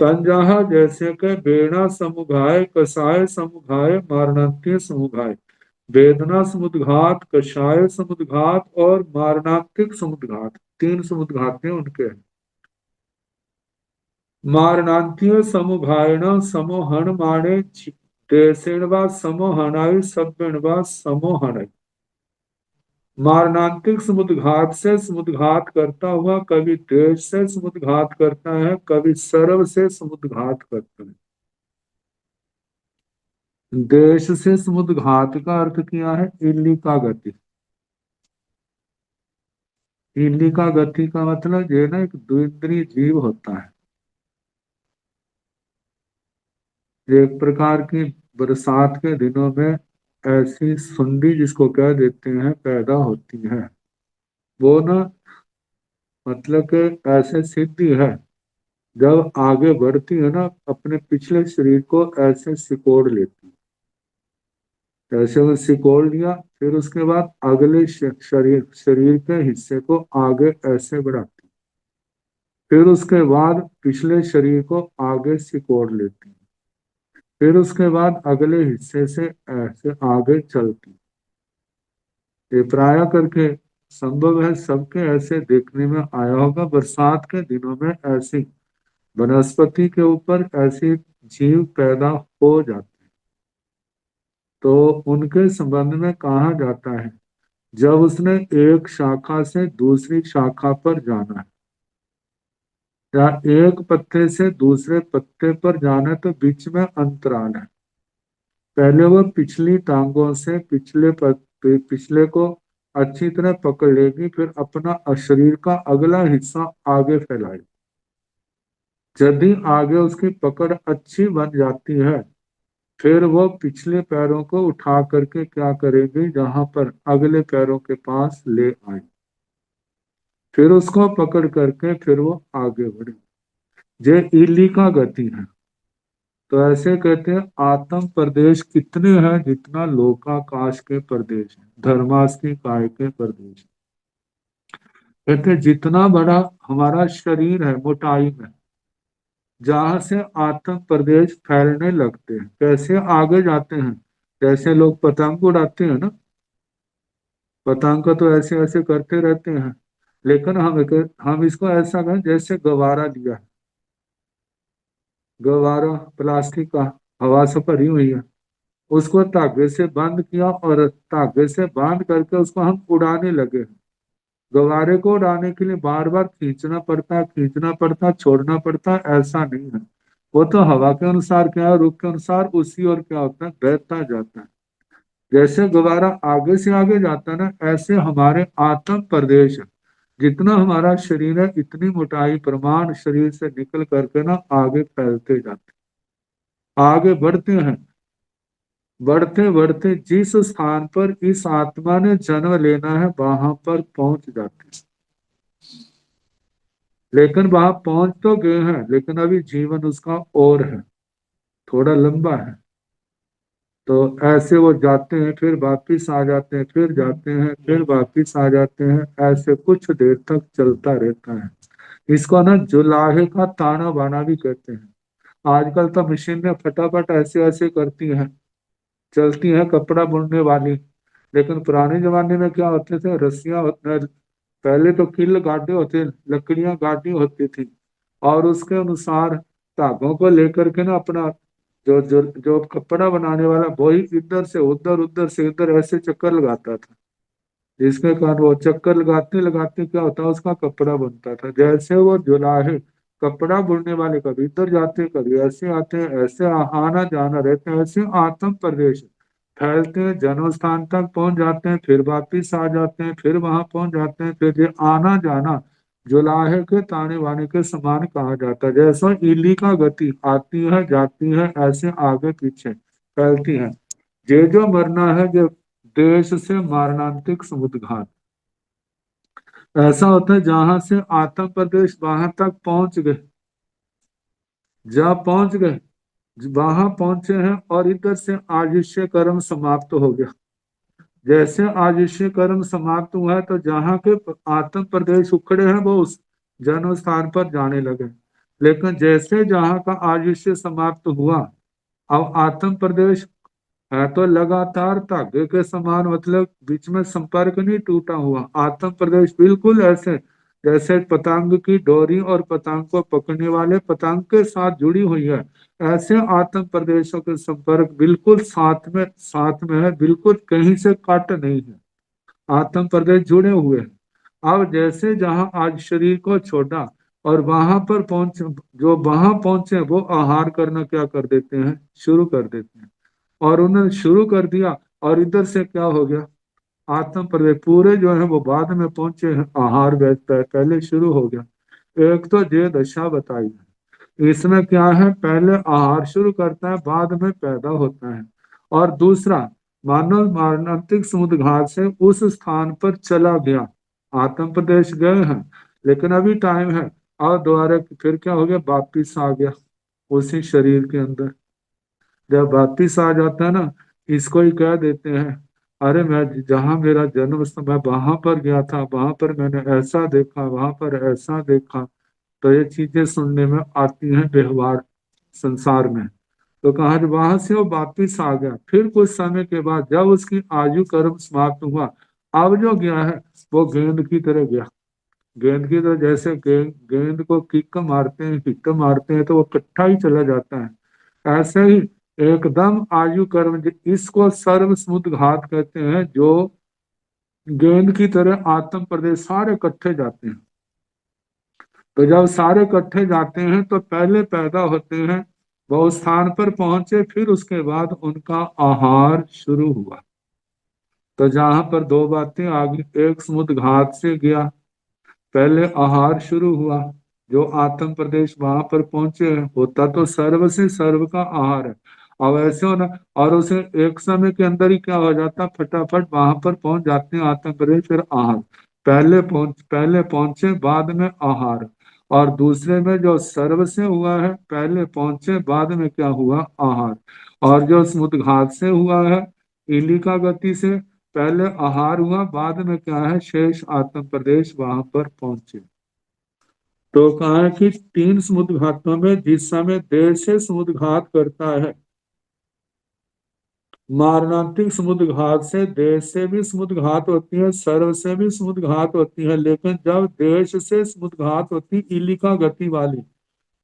तंजाहा जैसे कि बेड़ा समुघाय, कसाय समुघाय, मारणांतीय समुघाय। वेदना समुद्घात, कषाय समुद्घात और मारणांतिक समुद्घात, तीन समुद्घातें उनके हैं। मारणांतीय समुघायण समोहन माणे देशेण वा समोहनाय सभ्येण वा समोहनाय। मारणांतिक समुद्घात से समुद्घात करता हुआ कभी देश से समुद्घात करता है, कभी सर्व से समुद्घात करता है। देश से समुद्घात का अर्थ किया है इल्ली का गति। इल्ली का गति का मतलब ये ना एक द्विंद्रीय जीव होता है। एक प्रकार की बरसात के दिनों में ऐसी सुंडी जिसको कह देते हैं पैदा होती है। वो ना मतलब कि ऐसे सिद्धि है, जब आगे बढ़ती है ना अपने पिछले शरीर को ऐसे सिकोड़ लेती है। ऐसे वो सिकोड़ लिया, फिर उसके बाद अगले शरीर के हिस्से को आगे ऐसे बढ़ाती, फिर उसके बाद पिछले शरीर को आगे सिकोड़ लेती, फिर उसके बाद अगले हिस्से से ऐसे आगे चलती। ये प्राय करके संभव है सबके ऐसे देखने में आया होगा। बरसात के दिनों में ऐसी वनस्पति के ऊपर ऐसी जीव पैदा हो जाते हैं। तो उनके संबंध में कहा जाता है जब उसने एक शाखा से दूसरी शाखा पर जाना है या एक पत्ते से दूसरे पत्ते पर जाना है, तो बीच में अंतराल है। पहले वो पिछली टांगों से पिछले को अच्छी तरह पकड़ लेगी, फिर अपना शरीर का अगला हिस्सा आगे फैलाएगी। यदि आगे उसकी पकड़ अच्छी बन जाती है, फिर वो पिछले पैरों को उठा करके क्या करेगी, जहां पर अगले पैरों के पास ले आए, फिर उसको पकड़ करके फिर वो आगे बढ़े। ये इली का गति है। तो ऐसे कहते हैं आत्म प्रदेश कितने हैं जितना लोकाकाश के प्रदेश है, धर्मास्थी काय के प्रदेश। कहते हैं जितना बड़ा हमारा शरीर है मोटाई में, जहां से आत्म प्रदेश फैलने लगते हैं, कैसे आगे जाते हैं। जैसे लोग पतंग उड़ाते हैं ना, पतंग को तो ऐसे ऐसे करते रहते हैं, लेकिन हम इसको ऐसा करें जैसे गवारा लिया है। गवारा प्लास्टिक का, हवा से भरी हुई है, उसको धागे से बंद किया और धागे से बांध करके उसको हम उड़ाने लगे। गवारे को उड़ाने के लिए बार बार खींचना पड़ता, छोड़ना पड़ता, ऐसा नहीं है। वो तो हवा के अनुसार क्या, रुख के अनुसार उसी और क्या होता है, बहता जाता है। जैसे गुब्बारा आगे से आगे जाता है ना, ऐसे हमारे आत्म प्रदेश जितना हमारा शरीर है इतनी मोटाई परमाणु शरीर से निकल करके ना आगे फैलते जाते, आगे बढ़ते हैं। बढ़ते बढ़ते जिस स्थान पर इस आत्मा ने जन्म लेना है वहां पर पहुंच जाते हैं। लेकिन वहां पहुंच तो गए हैं, लेकिन अभी जीवन उसका और है, थोड़ा लंबा है। तो ऐसे वो जाते हैं, फिर वापिस आ जाते हैं, फिर जाते हैं, फिर वापिस आ जाते हैं। ऐसे कुछ देर तक चलता रहता है। इसको ना जुलाहे का ताना बाना भी कहते हैं। आजकल तो मशीन में फटाफट ऐसे ऐसे करती है, चलती है कपड़ा बुनने वाली। लेकिन पुराने जमाने में क्या होते थे, रस्सियां पहले तो किल गाढ़े होते, लकड़ियां गाढ़ी होती थी, और उसके अनुसार धागों को लेकर के ना अपना जो जो जो कपड़ा बनाने वाला वही इधर से उधर, उधर से इधर ऐसे चक्कर लगाता था, जिसके कारण वो चक्कर लगाते लगाते क्या होता, उसका कपड़ा बनता था। जैसे वो जुलाहे कपड़ा बुनने वाले कभी इधर जाते कभी ऐसे आते हैं, ऐसे आना जाना रहते हैं, ऐसे आत्म प्रदेश फैलते हैं, जन्म स्थान तक पहुंच जाते हैं, फिर वापिस आ जाते हैं, फिर वहां पहुंच जाते हैं। फिर ये आना जाना जुलाहे के ताने बाने के समान कहा जाता है। जैसा इली का गति आती है जाती है, ऐसे आगे पीछे फैलती है। जे जो मरना है जो देश से मारणांतिक समुद्रघात, ऐसा होता है जहां से आत्म प्रदेश वहां तक पहुंच गए, जहां पहुंच गए वहां पहुंचे हैं, और इधर से आयुष्य कर्म समाप्त हो गया। जैसे आयुष्य कर्म समाप्त हुआ है तो जहाँ के आत्म प्रदेश उखड़े हैं वो उस जन्म स्थान पर जाने लगे। लेकिन जैसे जहाँ का आयुष्य समाप्त हुआ, अब आत्म प्रदेश है तो लगातार धागे के समान, मतलब बीच में संपर्क नहीं टूटा हुआ। आत्म प्रदेश बिल्कुल ऐसे जैसे पतंग की डोरी और पतंग को पकड़ने वाले पतंग के साथ जुड़ी हुई है, ऐसे आत्म प्रदेशों के संपर्क बिल्कुल साथ में है, बिल्कुल कहीं से कट नहीं है। आत्म प्रदेश जुड़े हुए हैं। अब जैसे जहां आज शरीर को छोड़ा और वहां पर पहुंच, जो वहां पहुंचे वो आहार करना क्या कर देते हैं, शुरू कर देते हैं। और उन्होंने शुरू कर दिया, और इधर से क्या हो गया, आत्म प्रदेश पूरे जो है वो बाद में पहुंचे हैं, आहार व्यस्त है, पहले शुरू हो गया। एक तो ये दशा बताई है, इसमें क्या है, पहले आहार शुरू करता है बाद में पैदा होता है। और दूसरा, मानव मारणांतिक समुद्र घाट से उस स्थान पर चला गया, आत्म प्रदेश गए हैं, लेकिन अभी टाइम है, और दोबारा फिर क्या हो गया, वापिस आ गया उसी शरीर के अंदर। जब वापिस आ जाता है ना, इसको ही कह देते हैं, अरे मैं जहाँ मेरा जन्म समय वहां पर गया था, वहां पर मैंने ऐसा देखा, वहां पर ऐसा देखा। तो ये चीजें सुनने में आती हैं व्यवहार संसार में। तो कहा जब वहां से वो वापिस आ गया, फिर कुछ समय के बाद जब उसकी आयु कर्म समाप्त हुआ, अब जो गया है वो गेंद की तरह गया। गेंद की तरह, जैसे गेंद को किक मारते हैं, हिट मारते हैं तो वो कट्ठा ही चला जाता है, ऐसे ही एकदम आयु कर्म इसको सर्व समुद्र घात कहते हैं। जो गेंद की तरह आत्म प्रदेश सारे इकट्ठे जाते हैं। तो जब सारे इकट्ठे जाते हैं तो पहले पैदा होते हैं, वो उस स्थान पर पहुंचे, फिर उसके बाद उनका आहार शुरू हुआ। तो जहां पर दो बातें आ गई, एक समुद्र घात से गया, पहले आहार शुरू हुआ, जो आत्म प्रदेश वहां पर पहुंचे हैं, होता तो सर्व से सर्व का आहार है। अब ऐसे होना, और उसे एक समय के अंदर ही क्या हो जाता, फटाफट वहां पर पहुंच जाते हैं आत्म प्रदेश, फिर आहार। पहले पहुंचे बाद में आहार। और दूसरे में जो सर्व से हुआ है, पहले पहुंचे बाद में क्या हुआ, आहार। और जो समुद्र घात से हुआ है, इलिका गति से, पहले आहार हुआ बाद में क्या है, शेष आत्म प्रदेश वहां पर पहुंचे। तो कहा है कि 3 समुद्र घाटों में जिस समय देर से समुद्र घात करता है, मारणांतिक समुद्र घात से देश से भी समुद्र घात होती है, सर्व से भी समुद्र घात होती है। लेकिन जब देश से समुद्र घात होती इलिका गति वाली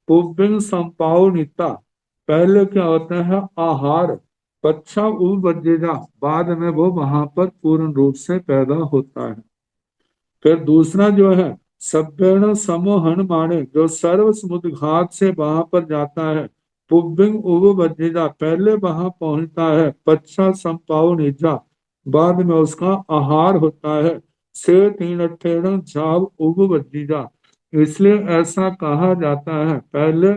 पुब्बिंग संपावनिता, पहले क्या होता है, आहार पच्छा बजेगा, बाद में वो वहां पर पूर्ण रूप से पैदा होता है। फिर दूसरा जो है सभ्यण समोहन माने, जो सर्व समुद्र घाट से वहां पर जाता है, पुब्बिंग बजेगा, पहले वहां पहुंचता है, पच्छा संपाव निजा, बाद में उसका आहार होता है। से तीन अठेण जाव उग बजीजा। इसलिए ऐसा कहा जाता है, पहले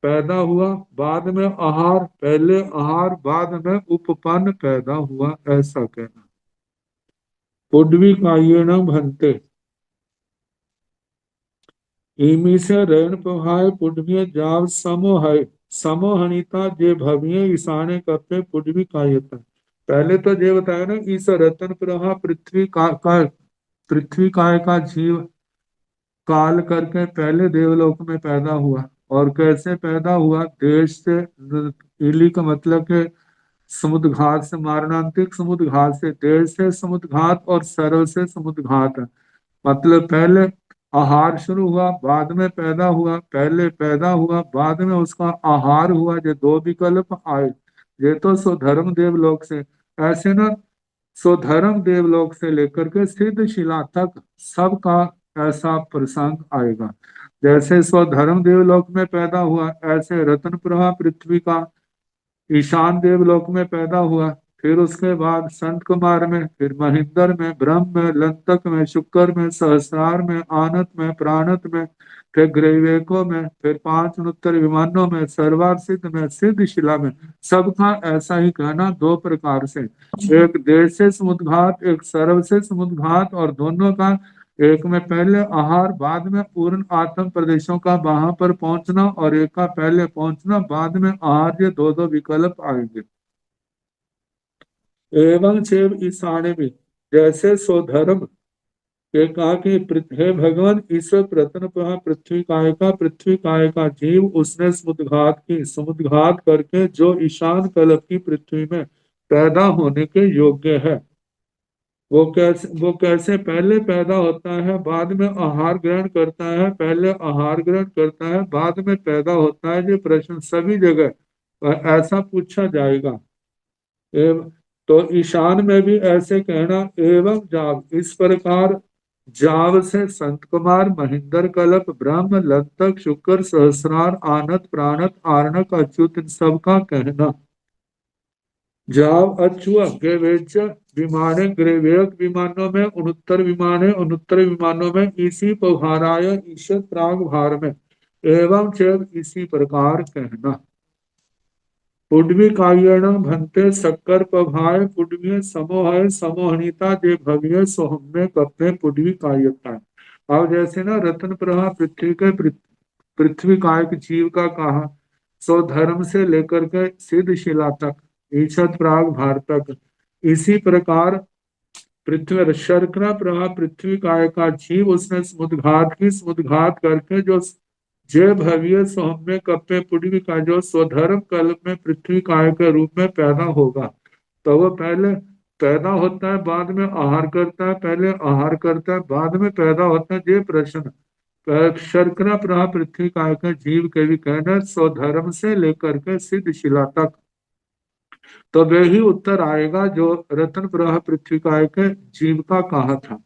पैदा हुआ बाद में आहार, पहले आहार बाद में उपपन्न पैदा हुआ, ऐसा कहना। पुड्वी कायेण भन्ते इमी से रैन पहाय पुड्वी जाव समोहय समोहनिता जे भविये ईशाने कपे पुड्वी कायता। पहले तो ये बताया ना, इस रतन प्रभा पृथ्वी काय का जीव काल करके पहले देवलोक में पैदा हुआ। और कैसे पैदा हुआ? देश से, इली का मतलब के समुद्र घात से, मारणांतिक समुद्र घात से, देश से समुद्र घात और सर्व से समुद्र घात। मतलब पहले आहार शुरू हुआ बाद में पैदा हुआ, पहले पैदा हुआ बाद में उसका आहार हुआ, ये दो विकल्प आए। ये तो स्वधर्म देवलोक से। ऐसे ना स्वधर्म देवलोक से लेकर के सिद्ध शिला तक सबका ऐसा प्रसंग आएगा। जैसे स्वधर्म देवलोक में पैदा हुआ, ऐसे रत्न प्रभा पृथ्वी का ईशान देवलोक में पैदा हुआ। फिर उसके बाद संत कुमार में, फिर महेंद्र में, ब्रह्म में, लंतक में, शुक्र में, सहस्रार में, आनत में, प्राणत में, फिर ग्रैवेको में, फिर पांच अनुत्तर विमानों में, सर्वार सिद्ध में, सिद्ध शिला में। सबका ऐसा ही कहना दो प्रकार से, एक देश से समुद्घात, एक सर्व से समुद्घात, और दोनों का एक में पहले आहार बाद में पूर्ण आत्म प्रदेशों का वहां पर पहुंचना, और एक का पहले पहुंचना बाद में आहार, ये दो दो विकल्प आएंगे। एवं चेव ईशाने में, जैसे स्वधर्म के कहा कि हे भगवान ईश्वर प्रतन पृथ्वी काय का जीव उसने समुद्घात की, समुद्घात करके जो ईशान कल्प की पृथ्वी में पैदा होने के योग्य है। वो कैसे पहले पैदा होता है बाद में आहार ग्रहण करता है, पहले आहार ग्रहण करता है बाद में पैदा होता है। ये प्रश्न सभी जगह ऐसा पूछा जाएगा। एवं तो ईशान में भी ऐसे कहना, एवं जाव, इस प्रकार जाव से संत कुमार, महेंद्र कल्प, ब्रह्म, लंतक, शुक्र, सहस्रार, आनत, प्राणत, आर्णक, अच्युत, इन सबका कहना। जाव अचुआ ग्रेवेच विमाने, ग्रेवेक विमानों में, उनुत्तर विमाने, उनुत्तर विमानों में, इसी पभाराय ईशत प्राग भार में, एवं चेव इसी प्रकार कहना। पुड्वी कायण भन्ते शक्कर पभाय पुड्वी समोहय समोहनिता जे भव्य सोहम्य कप्पे पुड्वी कायता। अब जैसे ना रत्न प्रभा पृथ्वी काय के जीव का कहा, सो धर्म से लेकर के सिद्ध शिला तक, ईशत प्राग भार तक, इसी प्रकार पृथ्वी शर्करा प्रभा पृथ्वी काय का जीव उसने समुद्घात की, समुद्घात करके जो जय भव्य सौम्य कप्पे पुड्वी का जो स्वधर्म कल्प में पृथ्वी काय के रूप में पैदा होगा, तो वो पहले पैदा होता है बाद में आहार करता है, पहले आहार करता है बाद में पैदा होता है। ये प्रश्न शर्करा प्रभा पृथ्वी काय के जीव के भी कहना, स्वधर्म से लेकर के सिद्ध शिला तक, तो वे ही उत्तर आएगा जो रत्न प्रभा पृथ्वी काय के जीव का कहा था।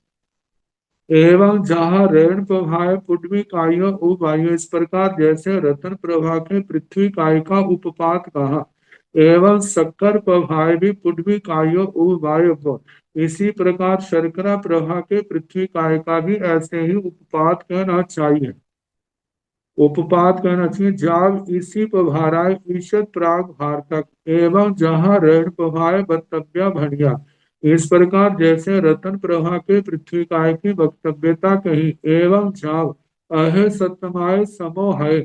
एवं जहाँ ऋण प्रभाव पुड्वी कायो उवायो, इस प्रकार जैसे रत्न प्रभा के पृथ्वी काय का उपपात कहा, एवं शक्कर प्रभाव भी पुड्वी कायो उवायो, इसी प्रकार शर्करा प्रभा के पृथ्वी काय का भी ऐसे ही उपपात कहना चाहिए। उपपात कहना चाहिए। जाव इसी प्रभाराय ईशत प्राग भार तक, एवं जहाँ ऋण प्रभाव वक्तव्य भणिया, इस प्रकार जैसे रतन प्रभा के पृथ्वी काय की वक्तव्यता कही, एवं जाव अहे सत्यमाय समोह है,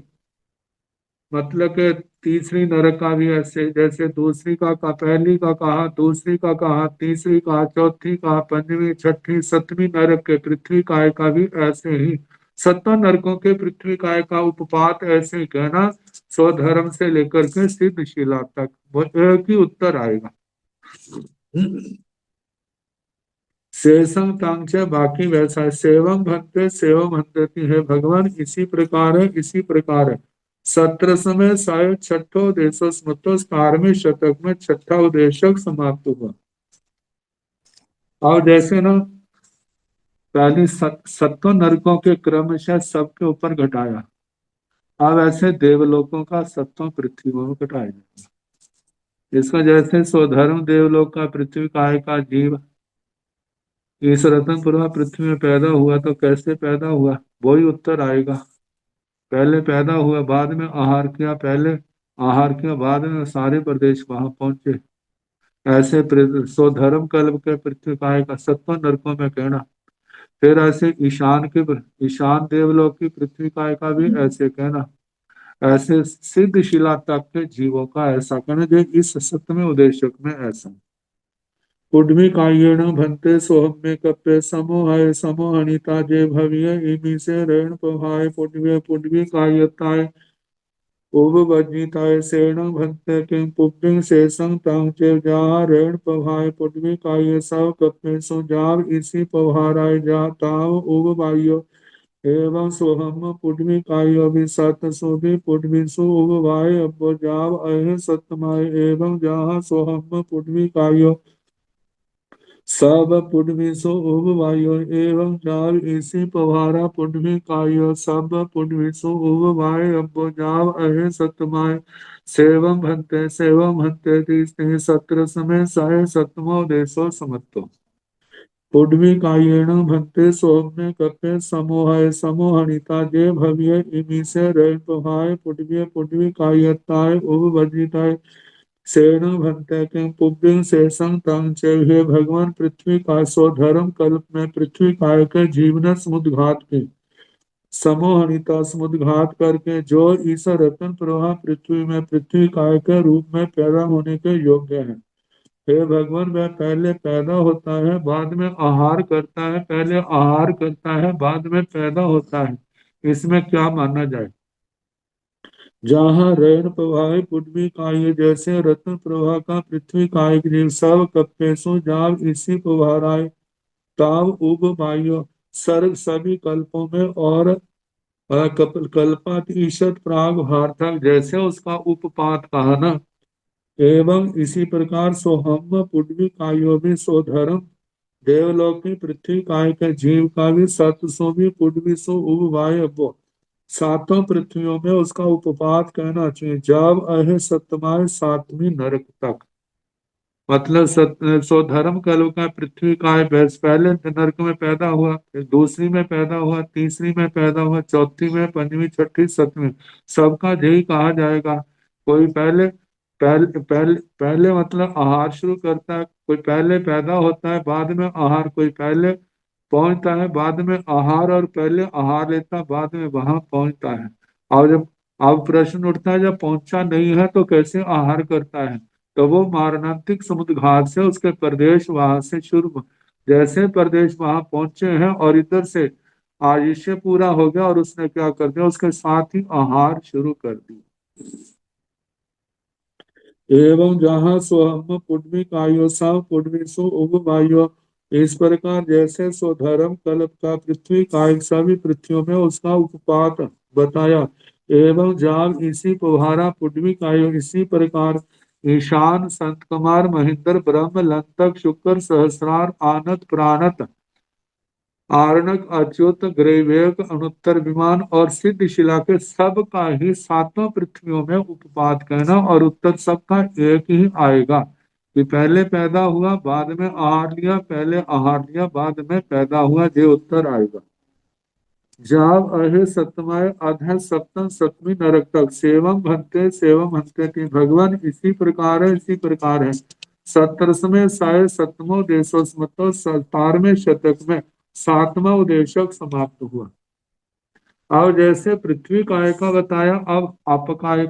मतलब के तीसरी नरक का भी ऐसे, जैसे दूसरी का पहली का कहा, दूसरी का कहा, तीसरी का, चौथी का, पंचवी, छठी, सतवीं नरक के पृथ्वी काय का भी ऐसे ही, 70 नरकों के पृथ्वी काय का उपपात ऐसे ही कहना, स्वधर्म से लेकर के सिद्ध शिला तक, वो एक ही उत्तर आएगा। शेषम तांच, बाकी वैसा, सेवम भक्ते सेवम भक्ति है भगवान, इसी प्रकार है, इसी प्रकार है। 17 समय शायद छठो उद्देश्य स्मृतो में शतक में छठा उद्देशक समाप्त हुआ। और जैसे ना पहले 70 नरकों के क्रम से सबके ऊपर घटाया, अब ऐसे देवलोकों का 7 पृथ्वियों में घटाया जाएगा। इसका जैसे स्वधर्म देवलोक का पृथ्वी काय का जीव इस रतन प्रभा पृथ्वी में पैदा हुआ तो कैसे पैदा हुआ, वही उत्तर आएगा। पहले पैदा हुआ, बाद में आहार किया, पहले आहार किया, बाद में सारे प्रदेश वहां पहुंचे। ऐसे सो धर्म कल्प के पृथ्वी काय का सत्व नरकों में कहना। फिर ऐसे ईशान देवलोक की पृथ्वी काय का भी ऐसे कहना। ऐसे सिद्ध शिला तक के जीवों का ऐसा कहना, जो इस सत्य में उद्देश्य में ऐसा। पुड्मी कायेण भन्ते सोहम्य कप्पे समोहाय समोहनिता जे भव्य इमी से ऋण पहाय पुड्वे पुड्वी कायताय उपवज्जिताय सेण भन्ते किं पुड्डिं शेषं तां चे जा ऋण पहाय पुड्वी काय सव कप्पे सो जाव इसी पहाराय जा ताव उपवायो एवं सोहम पुड्वी कायो भी सत सो भी पुड्वी सो उपवाय अब जाव अहे सतमाय एवं जहाँ सोहम पुड्वी कायो सब पुण्य सो उबवायो एवं जाव इसी पवारा पुण्य कायो सब पुण्य सो उबवाय अब जाव अहे सतमाय सेवम भंते तीसने सत्र समय साय सतमो देशो समत्तो पुण्य कायेण भंते सौम्य कपे समोहाय समोहनिता जे भव्य इमी से रण पहाय पुण्य कायताय उबवजिताय सेन भंते के पुब्बिंग शेषं तंग च हे भगवान पृथ्वी का सो धर्म कल्प में पृथ्वी काय के जीवन समुद्घात के समोहनिता समुद्घात करके जो ईश्वर रतन प्रवाह पृथ्वी में पृथ्वी काय के रूप में पैदा होने के योग्य है। हे भगवान, वह पहले पैदा होता है, बाद में आहार करता है, पहले आहार करता है, बाद में पैदा होता है। इसमें क्या माना जाए। जहाँ रैन प्रवाह पुण्य काय जैसे रत्न प्रवाह का पृथ्वी काय जीव सब कप्पेशु जाव इसी प्रवाह ताव उब वायु सर्ग सभी कल्पों में और कल्पात ईशत प्राग भार्थक जैसे उसका उपपात कहा ना। एवं इसी प्रकार सोहम पुण्य कायो भी सो धर्म देवलोक की पृथ्वी काय के जीव का भी सत सो भी पुण्य सो उब वाय सातों पृथ्वियों में उसका उपपात कहना चाहिए। जब अहे सतमाय सातवीं नरक तक, मतलब सो धर्म कल्प का पृथ्वी का है, पहले नरक में पैदा हुआ, फिर दूसरी में पैदा हुआ, तीसरी में पैदा हुआ, चौथी में, पंचवीं, छठी, सतवीं, सबका यही कहा जाएगा। कोई पहले पहले पहले पहले मतलब आहार शुरू करता है, कोई पहले पैदा होता है बाद में आहार, कोई पहले पहुंचता है बाद में आहार, और पहले आहार लेता है बाद में वहां पहुंचता है। और जब अब प्रश्न उठता है, जब पहुंचा नहीं है तो कैसे आहार करता है, तो वो मारणांतिक समुद्र घाट से उसके प्रदेश वहां से शुरू, जैसे प्रदेश वहां पहुंचे हैं और इधर से आयुष्य पूरा हो गया और उसने क्या कर दिया, उसके साथ ही आहार शुरू कर दिया। एवं जहाँ स्वहम पुण्य कायो सव पुण्य सो उगवायो, इस प्रकार जैसे सो धर्म कल्प का पृथ्वी काय सभी पृथ्वियों में उसका उपपात बताया। एवं जाग इसी पहारा पुण्य कायो, इसी प्रकार ईशान संत कुमार महेंद्र ब्रह्म लंतक शुक्र सहस्रार आनत प्राणत आरणक अच्युत ग्रैवेक अनुत्तर विमान और सिद्ध शिला के सब का ही सातों पृथ्वियों में उपपात कहना, और उत्तर सबका एक ही आएगा कि पहले पैदा हुआ बाद में आहार लिया, पहले आहार लिया बाद में पैदा हुआ, ये उत्तर आएगा। जाव अहे सतमाय अध सप्तम सतमी नरक तक सेवम भंते की भगवान इसी प्रकार है, इसी प्रकार है। 17वें साय सतमो देशो स्मतो 17वें शतक में सातवां उदेशक समाप्त हुआ। अब जैसे पृथ्वी काय का बताया, अब अपकाय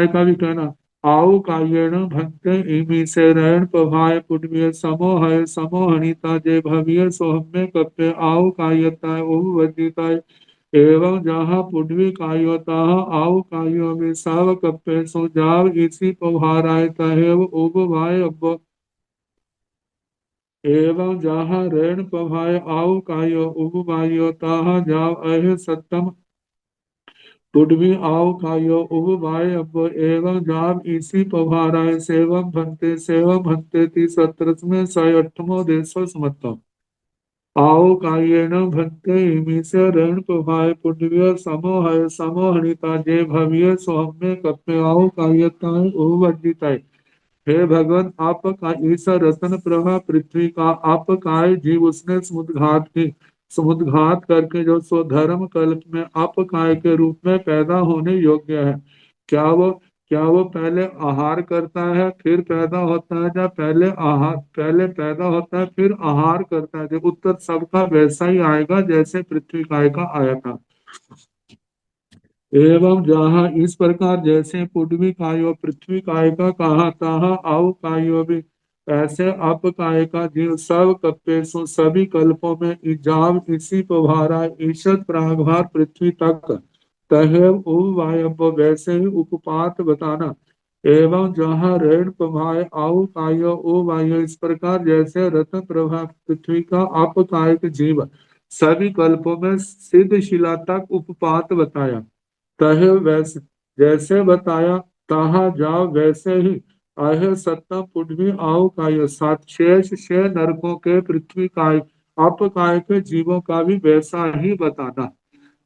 का भी कहना। आओ कायेण भंते इमी से रण पभाय पुण्य समोहय समोहनिता जे भव्य सोहम्य कप्पे आओ कायता वजिताय एवं जहाँ पुण्य कायो तहाँ आओ कायो में साव कप्पे सो जाव इसी पभाराय तहेव उबवाय अब एवं जहाँ ऋण पभाय आओ कायो उबवायो तहाँ जाव अहे सत्तम पुण्य आओ कायो उबवाय अब एवं जाव इसी पभाराय सेवम भंते ती 17वें 68वां देशो समत्तम आओ कायेण भंते इमी से ऋण पभाय पुण्य समोहय समोहनिता जे भव्य सोहम्य कप्पे आओ कायताय उबवजिताय हे भगवान आप का ईसा रतन प्रभा पृथ्वी का आप काय जीव उसने समुद्घात करके जो स्वधर्म कल्प में आप काय के रूप में पैदा होने योग्य है। क्या वो पहले आहार करता है फिर पैदा होता है, या पहले पैदा होता है फिर आहार करता है? जो उत्तर सबका वैसा ही आएगा जैसे पृथ्वी काय का आया था। एवं जहाँ इस प्रकार जैसे पुडवी कायो पृथ्वी काय का कहा तहाँ आउ कायो भी, ऐसे अप काय का जीव सब कप्पे सो सभी कल्पों में इजाव इसी पभारा ईशत प्रागभार पृथ्वी तक तहे वायव वैसे ही उपपात बताना। एवं जहाँ ऋण प्रभाय आउ कायो ओ वायु, इस प्रकार जैसे रत्न प्रभा पृथ्वी का अप कायक जीव सभी कल्पों में सिद्ध शिला तक उपपात बताया। तहे वैसे जैसे बताया तहा जाओ वैसे ही आहे सत्ता पुण्य आओ काय सात शेष छह नरकों के पृथ्वी काय अपकाय के जीवों का भी वैसा ही बताना।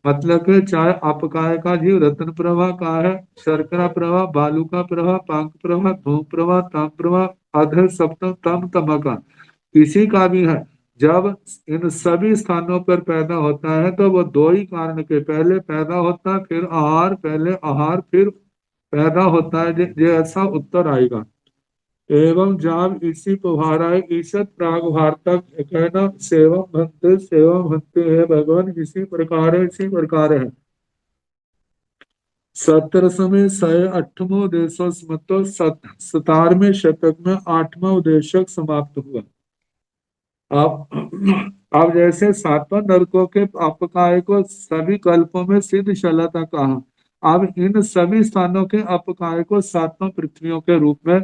मतलब कि चाहे अपकाय का जीव रत्न प्रभा का है, शर्करा प्रभा, बालू का प्रभा, पांक प्रभा, धूप प्रभा, ताम प्रभा, अधर सप्तम तम तम का किसी का भी है, जब इन सभी स्थानों पर पैदा होता है तो वो दो ही कारण के पहले पैदा होता है फिर आहार, पहले आहार फिर पैदा होता है। ये ऐसा उत्तर आएगा। एवं जब इसी पभाराय ईशत प्रागभार तक कहना सेवम भक्ति है भगवान, इसी प्रकार है। 17वें सय 8वां उद्देश्य मतलब 17वें शतक में 8वां उद्देशक समाप्त हुआ। अब जैसे सातों नरकों के अपकाय को सभी कल्पों में सिद्ध शला था कहा, अब इन सभी स्थानों के अपकाय को सातों पृथ्वियों के रूप में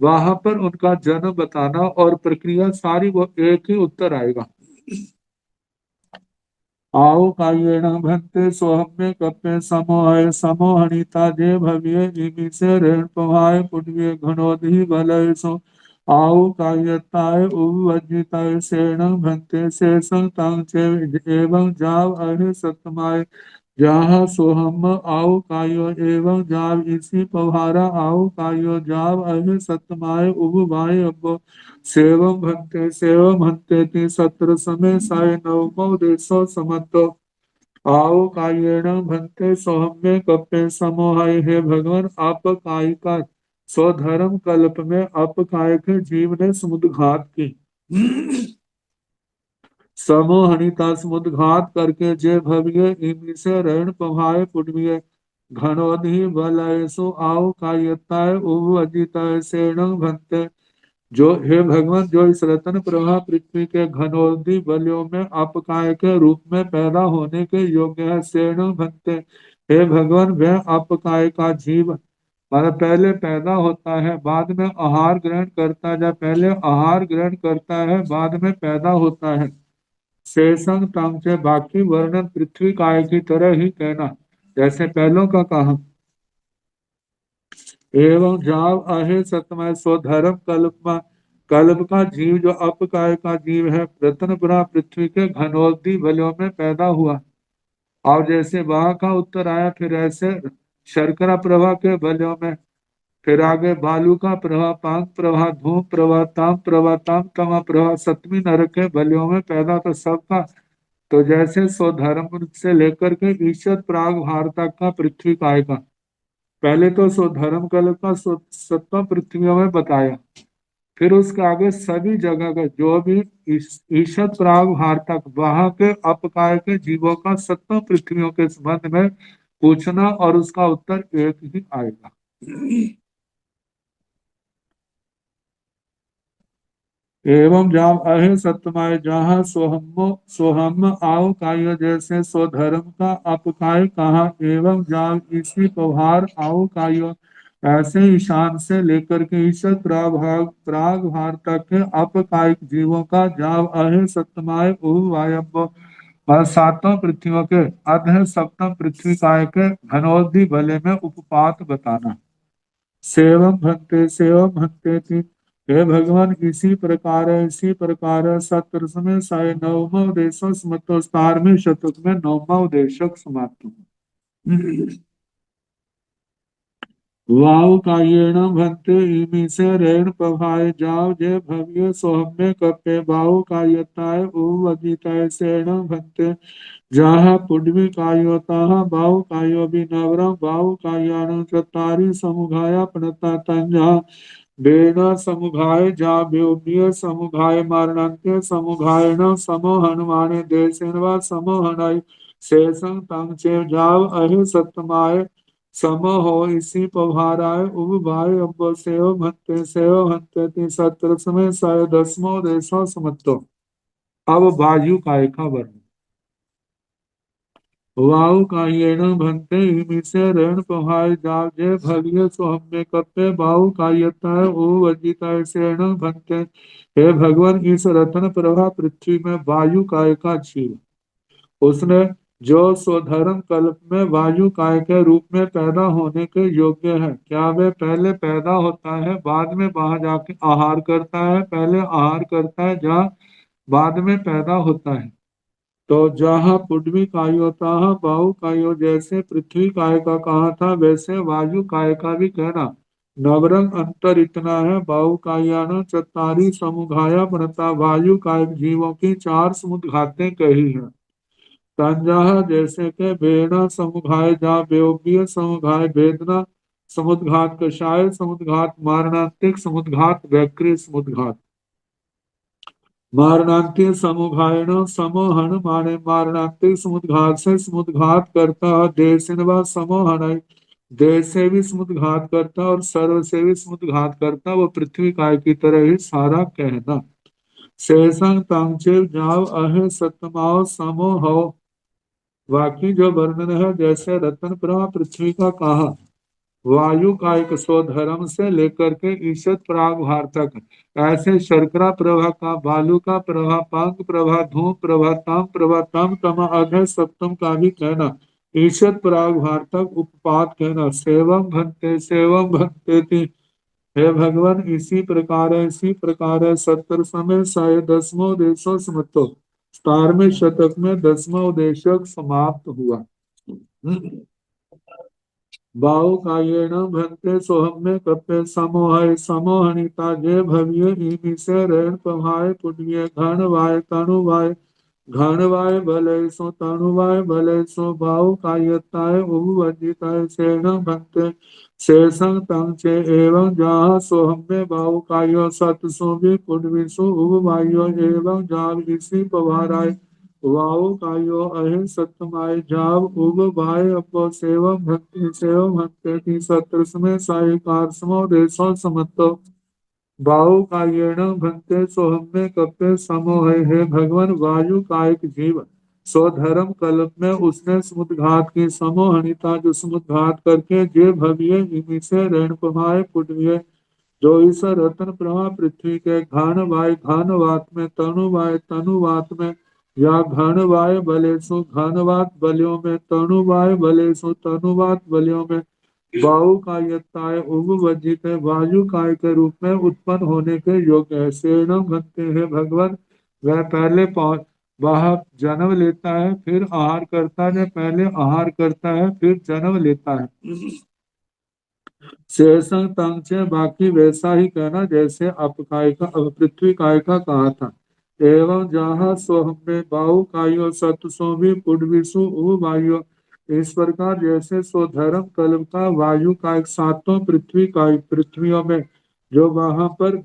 वहां पर उनका जन्म बताना और प्रक्रिया सारी वो एक ही उत्तर आएगा। आओ कायेण भक्ते सोहम्य कप्पे समोहय समोहनिता जे भव्य इमि से ऋण पवाय पुण्य घनोदि बलय सो आओ कायताय उवज्जिताय सेण भक्ते से संतांग चे एवं जाव अहि सतमाय जहाँ सोहम आओ कायो एवं जाव इसी पवारा आओ कायो जाव अहि सतमाय उवाय अब सेवम हंते ती सत्र समय साय नवमो देशो समत्तो आओ कायेण भंते सोहम्य कप्पे समोहाय, हे भगवान आप काय का स्वधर्म कल्प में आप काय के जीव ने समुद्घात की समोहनिता समुद्घात करके जे भव्य इमी से रण पभाय पुण्य घनोधि बलय सो आओ कायताय उवजिताय सेण भंते, जो हे भगवान जो इस रतन प्रभा पृथ्वी के घनोदि बलियों में अपकाय के रूप में पैदा होने के योग्य है। सेण भक्ते, हे भगवान वह अपकाय का जीव मतलब पहले पैदा होता है बाद में आहार ग्रहण करता है, या पहले आहार ग्रहण करता है बाद में पैदा होता है। शेषंग तंग से बाकी वर्णन पृथ्वी काय की तरह ही कहना जैसे पहलों का कहा। एवं जाव अहे सतमय स्वधर्म कल्प का जीव जो अपकाय का जीव है रत्नपुरा पृथ्वी के घनोदि बलियों में पैदा हुआ। और जैसे वहां का उत्तर आया फिर ऐसे शर्करा प्रभा के बलियों में, फिर आगे बालू का प्रभा, पांक प्रभा, धूप प्रभा, ताम तमा प्रभा, सतमी नरक के बलियों में पैदा तो सबका। तो जैसे स्वधर्म से लेकर के ईश्वर प्राग भार तक का पृथ्वी काय का पहले तो स्वधर्म कल का सत्ता पृथ्वियों में बताया, फिर उसके आगे सभी जगह का जो भी ईशत प्राग भार तक वहां के अपकाय के जीवों का सत्ता पृथ्वियों के संबंध में पूछना और उसका उत्तर एक ही आएगा। एवं जब अहे सत्यमाय जहाँ सोहम आओ काय जैसे स्वधर्म का अपकाय कहा, एवं जब इसी पभार आओ काय ऐसे ईशान से लेकर के ईश्वर प्राग भार तक के अपकायिक जीवों का जब अहे सत्यमाय वायव्य और सातों पृथ्वियों के अध सप्तम पृथ्वी काय के घनोदि भले में उपपात बताना। सेवम भक्ते थी, हे भगवान इसी प्रकार सत्र में साय नवमा उद्देश्य समतो 17वें शतक में 9वां उद्देशक समाप्त हुआ। वाव कायेण भंते इमी से रेण पभाए जाव जे भव्य सोहम्य कपे वाव कायताय उवजिताय सेण भंते जहाँ पुड्वी कायो ताहा बाहु कायो बिनवरम बाहु कायानु चतारी समुघाया प्रणता तंजा बेना समुघाय जा व्योम्य समुघाय मारणांत्य समुघाय न समो हनुमाने देशेनवा समो हनाय शेषं तंचे जाव अहि सतमाय सम हो इसी पभाराय उब भाई अब सेव भंते ति सत्र समय साय दसमो देशो समत्तो। अब वायु काय का वर्णन। वायु कायेण भंते इमिसे रण पहाय जाजे भव्य सोहम्य कप्पे वायु कायताय ओ वजिताय सेण भंते। हे भगवान इस रत्न प्रभा पृथ्वी में वायु काय का जीव उसने जो स्वधर्म कल्प में वायु काय के रूप में पैदा होने के योग्य है, क्या वे पहले पैदा होता है बाद में वहां जाके आहार करता है, पहले आहार करता है जहाँ बाद में पैदा होता है। तो जहाँ पुड्वी कायो तहाँ बाहु कायो, जैसे पृथ्वी काय का कहा था वैसे वायु काय का भी कहना। नवरंग अंतर इतना है, बाहु कायान चतारी समुघाया बनता, वायु काय जीवों की चार समुद्र घातें कही हैं। तंजाह जैसे के बेना समुघाय जा बेयोग्य समुघाय वेदना समुद्घात कषाय समुद्घात मारणांतिक समुद्घात वैक्री समुद्घात। मारणांतिक समुघायन समोहन माने मारणांतिक समुद्घात से समुद्घात करता, देशनवा समोहन देश से भी समुद्घात करता और सर्व से भी समुद्घात करता, वो पृथ्वी काय की तरह ही सारा कहना। शेषंग तांगचिव जाव अहे सतमाओ समो हो, बाकी जो वर्णन है जैसे रत्न प्रभा पृथ्वी का कहा, वायु का एक स्वधर्म से लेकर के ईशत प्राग भार तक, ऐसे शर्करा प्रभा का, बालू का प्रभा, पांग प्रभा, धूम प्रभा, तम तम अधर सप्तम का भी कहना, ईशत प्राग भार तक उपपात कहना। सेवम भंते थी। हे भगवान इसी प्रकार है 70 समय साय दसमो देशो समतो। 17वें शतक में 10वां उदेशक समाप्त हुआ। बाहु कायेण भंते सोहम्य कप्पे समोहय समोहनिता जे भव्य इमी से रेण पभाय पुण्य घन वाय तनु वाय घन वाय भले सो तनु वाय भले सो बाहु कायताय उवजिताय सेण भंते शेषं तंचे एवं जहाँ सोहम्य बाहु कायो सत सो भी पुण्यसु उव वायो एवं जाव इसी पवाराय वाओ कायो अहे सत्यमाय जाव उब भाई अपो सेवम भक्ति की सत्रस में साहिकार समो देशो समत्तो बाहु कायेण भक्ते सोहम्य कप्पे समो है भगवान वायु कायिक जीव स्वधर्म कल्प में उसने समुद्घात की समोहनिता जो समुद्घात करके जे भव्य इमी से ऋण पमाय पुण्य जो इस रतन प्रभा पृथ्वी के घान वात में तनुवात में या घन वाय बलेसु घनवात बलियों में तनुवाय बलेसु तनुवात बलियों में वायु कायताय उपवजित है, वायु काय के रूप में उत्पन्न होने के योग्य है। सेणम भक्ति है भगवान, वह पहले वह जन्म लेता है फिर आहार करता है, पहले आहार करता है फिर जन्म लेता है। शेषं तंचे बाकी वैसा ही कहना जैसे अपकाय का पृथ्वी काय का कहा था। एवं जहाँ सोहम्य बाहु कायो सतसो भी पुडविसु उ वायु, इस प्रकार जैसे स्वधर्म कल्प का वायु का एक सातों पृथ्वी का पृथ्वियों में जो वहां पर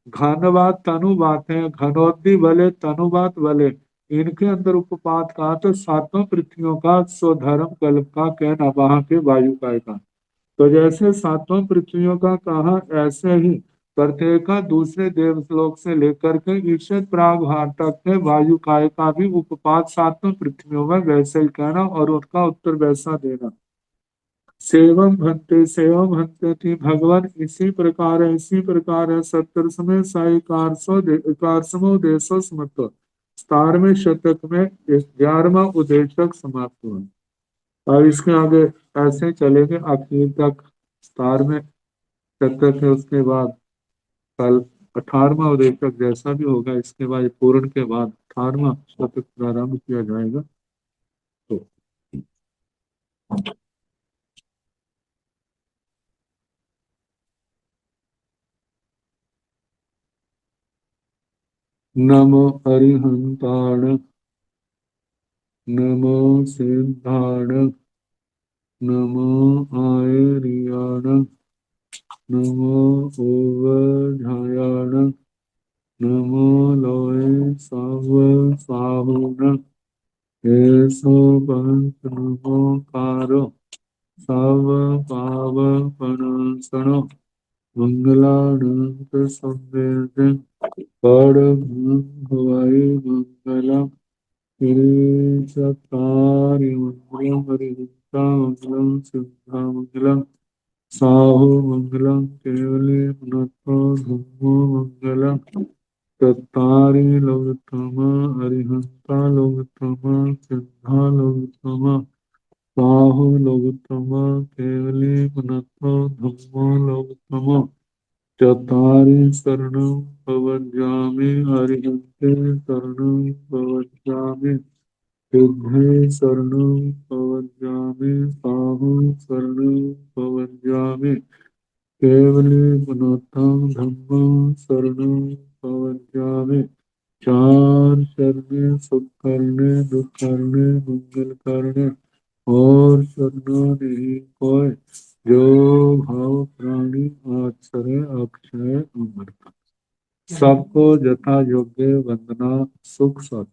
घनवात तनुवात है, घनोद्दी बले तनुवात बले, इनके अंदर उपपात कहा तो सातों पृथ्वियों का स्वधर्म कल्प का कहना वहां के वायु काय का। तो जैसे सातों पृथ्वियों का कहा ऐसे ही प्रत्येक दूसरे देवलोक से लेकर के ईशत प्रागभार तक के वायु काय का भी उपपात सातों पृथ्वियों में वैसे ही कहना और उनका उत्तर वैसा देना। सेवम भंते थी भगवान इसी प्रकार है 70 में साई कारसमो देशो समत्व। 17वें शतक में 11वां उदेशक समाप्त हुआ। अब इसके आगे ऐसे चलेंगे आखिर तक 17वें शतक है, उसके बाद कल 18वां उदेशक जैसा भी होगा इसके बाद पूर्ण के बाद 18वां शतक प्रारंभ किया जाएगा। तो नमो अरिहंताण नमो सिद्धाण नमो आयर्याण नमो ओवझायाण नमो लोय साव साहुण एसो पंच नमो कारो साव पाव पणसणो मंगलानंत संवेदन पड़ भवाई मंगलम चत्वारि मंगलम हरिता मंगलम सिद्धा मंगलम साहु मंगलम केवले पुनः धम्मो मंगलम चत्वारि लोकतम हरिहंता लोकतम सिद्धा लोकतम साहु लोकतम केवले पुनः धम्मो लोकतम चत्वारि शरणं प्रवज्जामि हरिहन्ते शरणं प्रवज्जामि सिद्धे शरणं प्रवज्जामि साहु शरणं प्रवज्जामि केवले पुनः धम्मं शरणं प्रवज्जामि चार शरणे सुख करने दुख करने मंगल करने और शरणों नहीं कोय जो भाव प्राणी आश्रय अक्षय अमर सबको यथा योग्य वंदना सुख सत।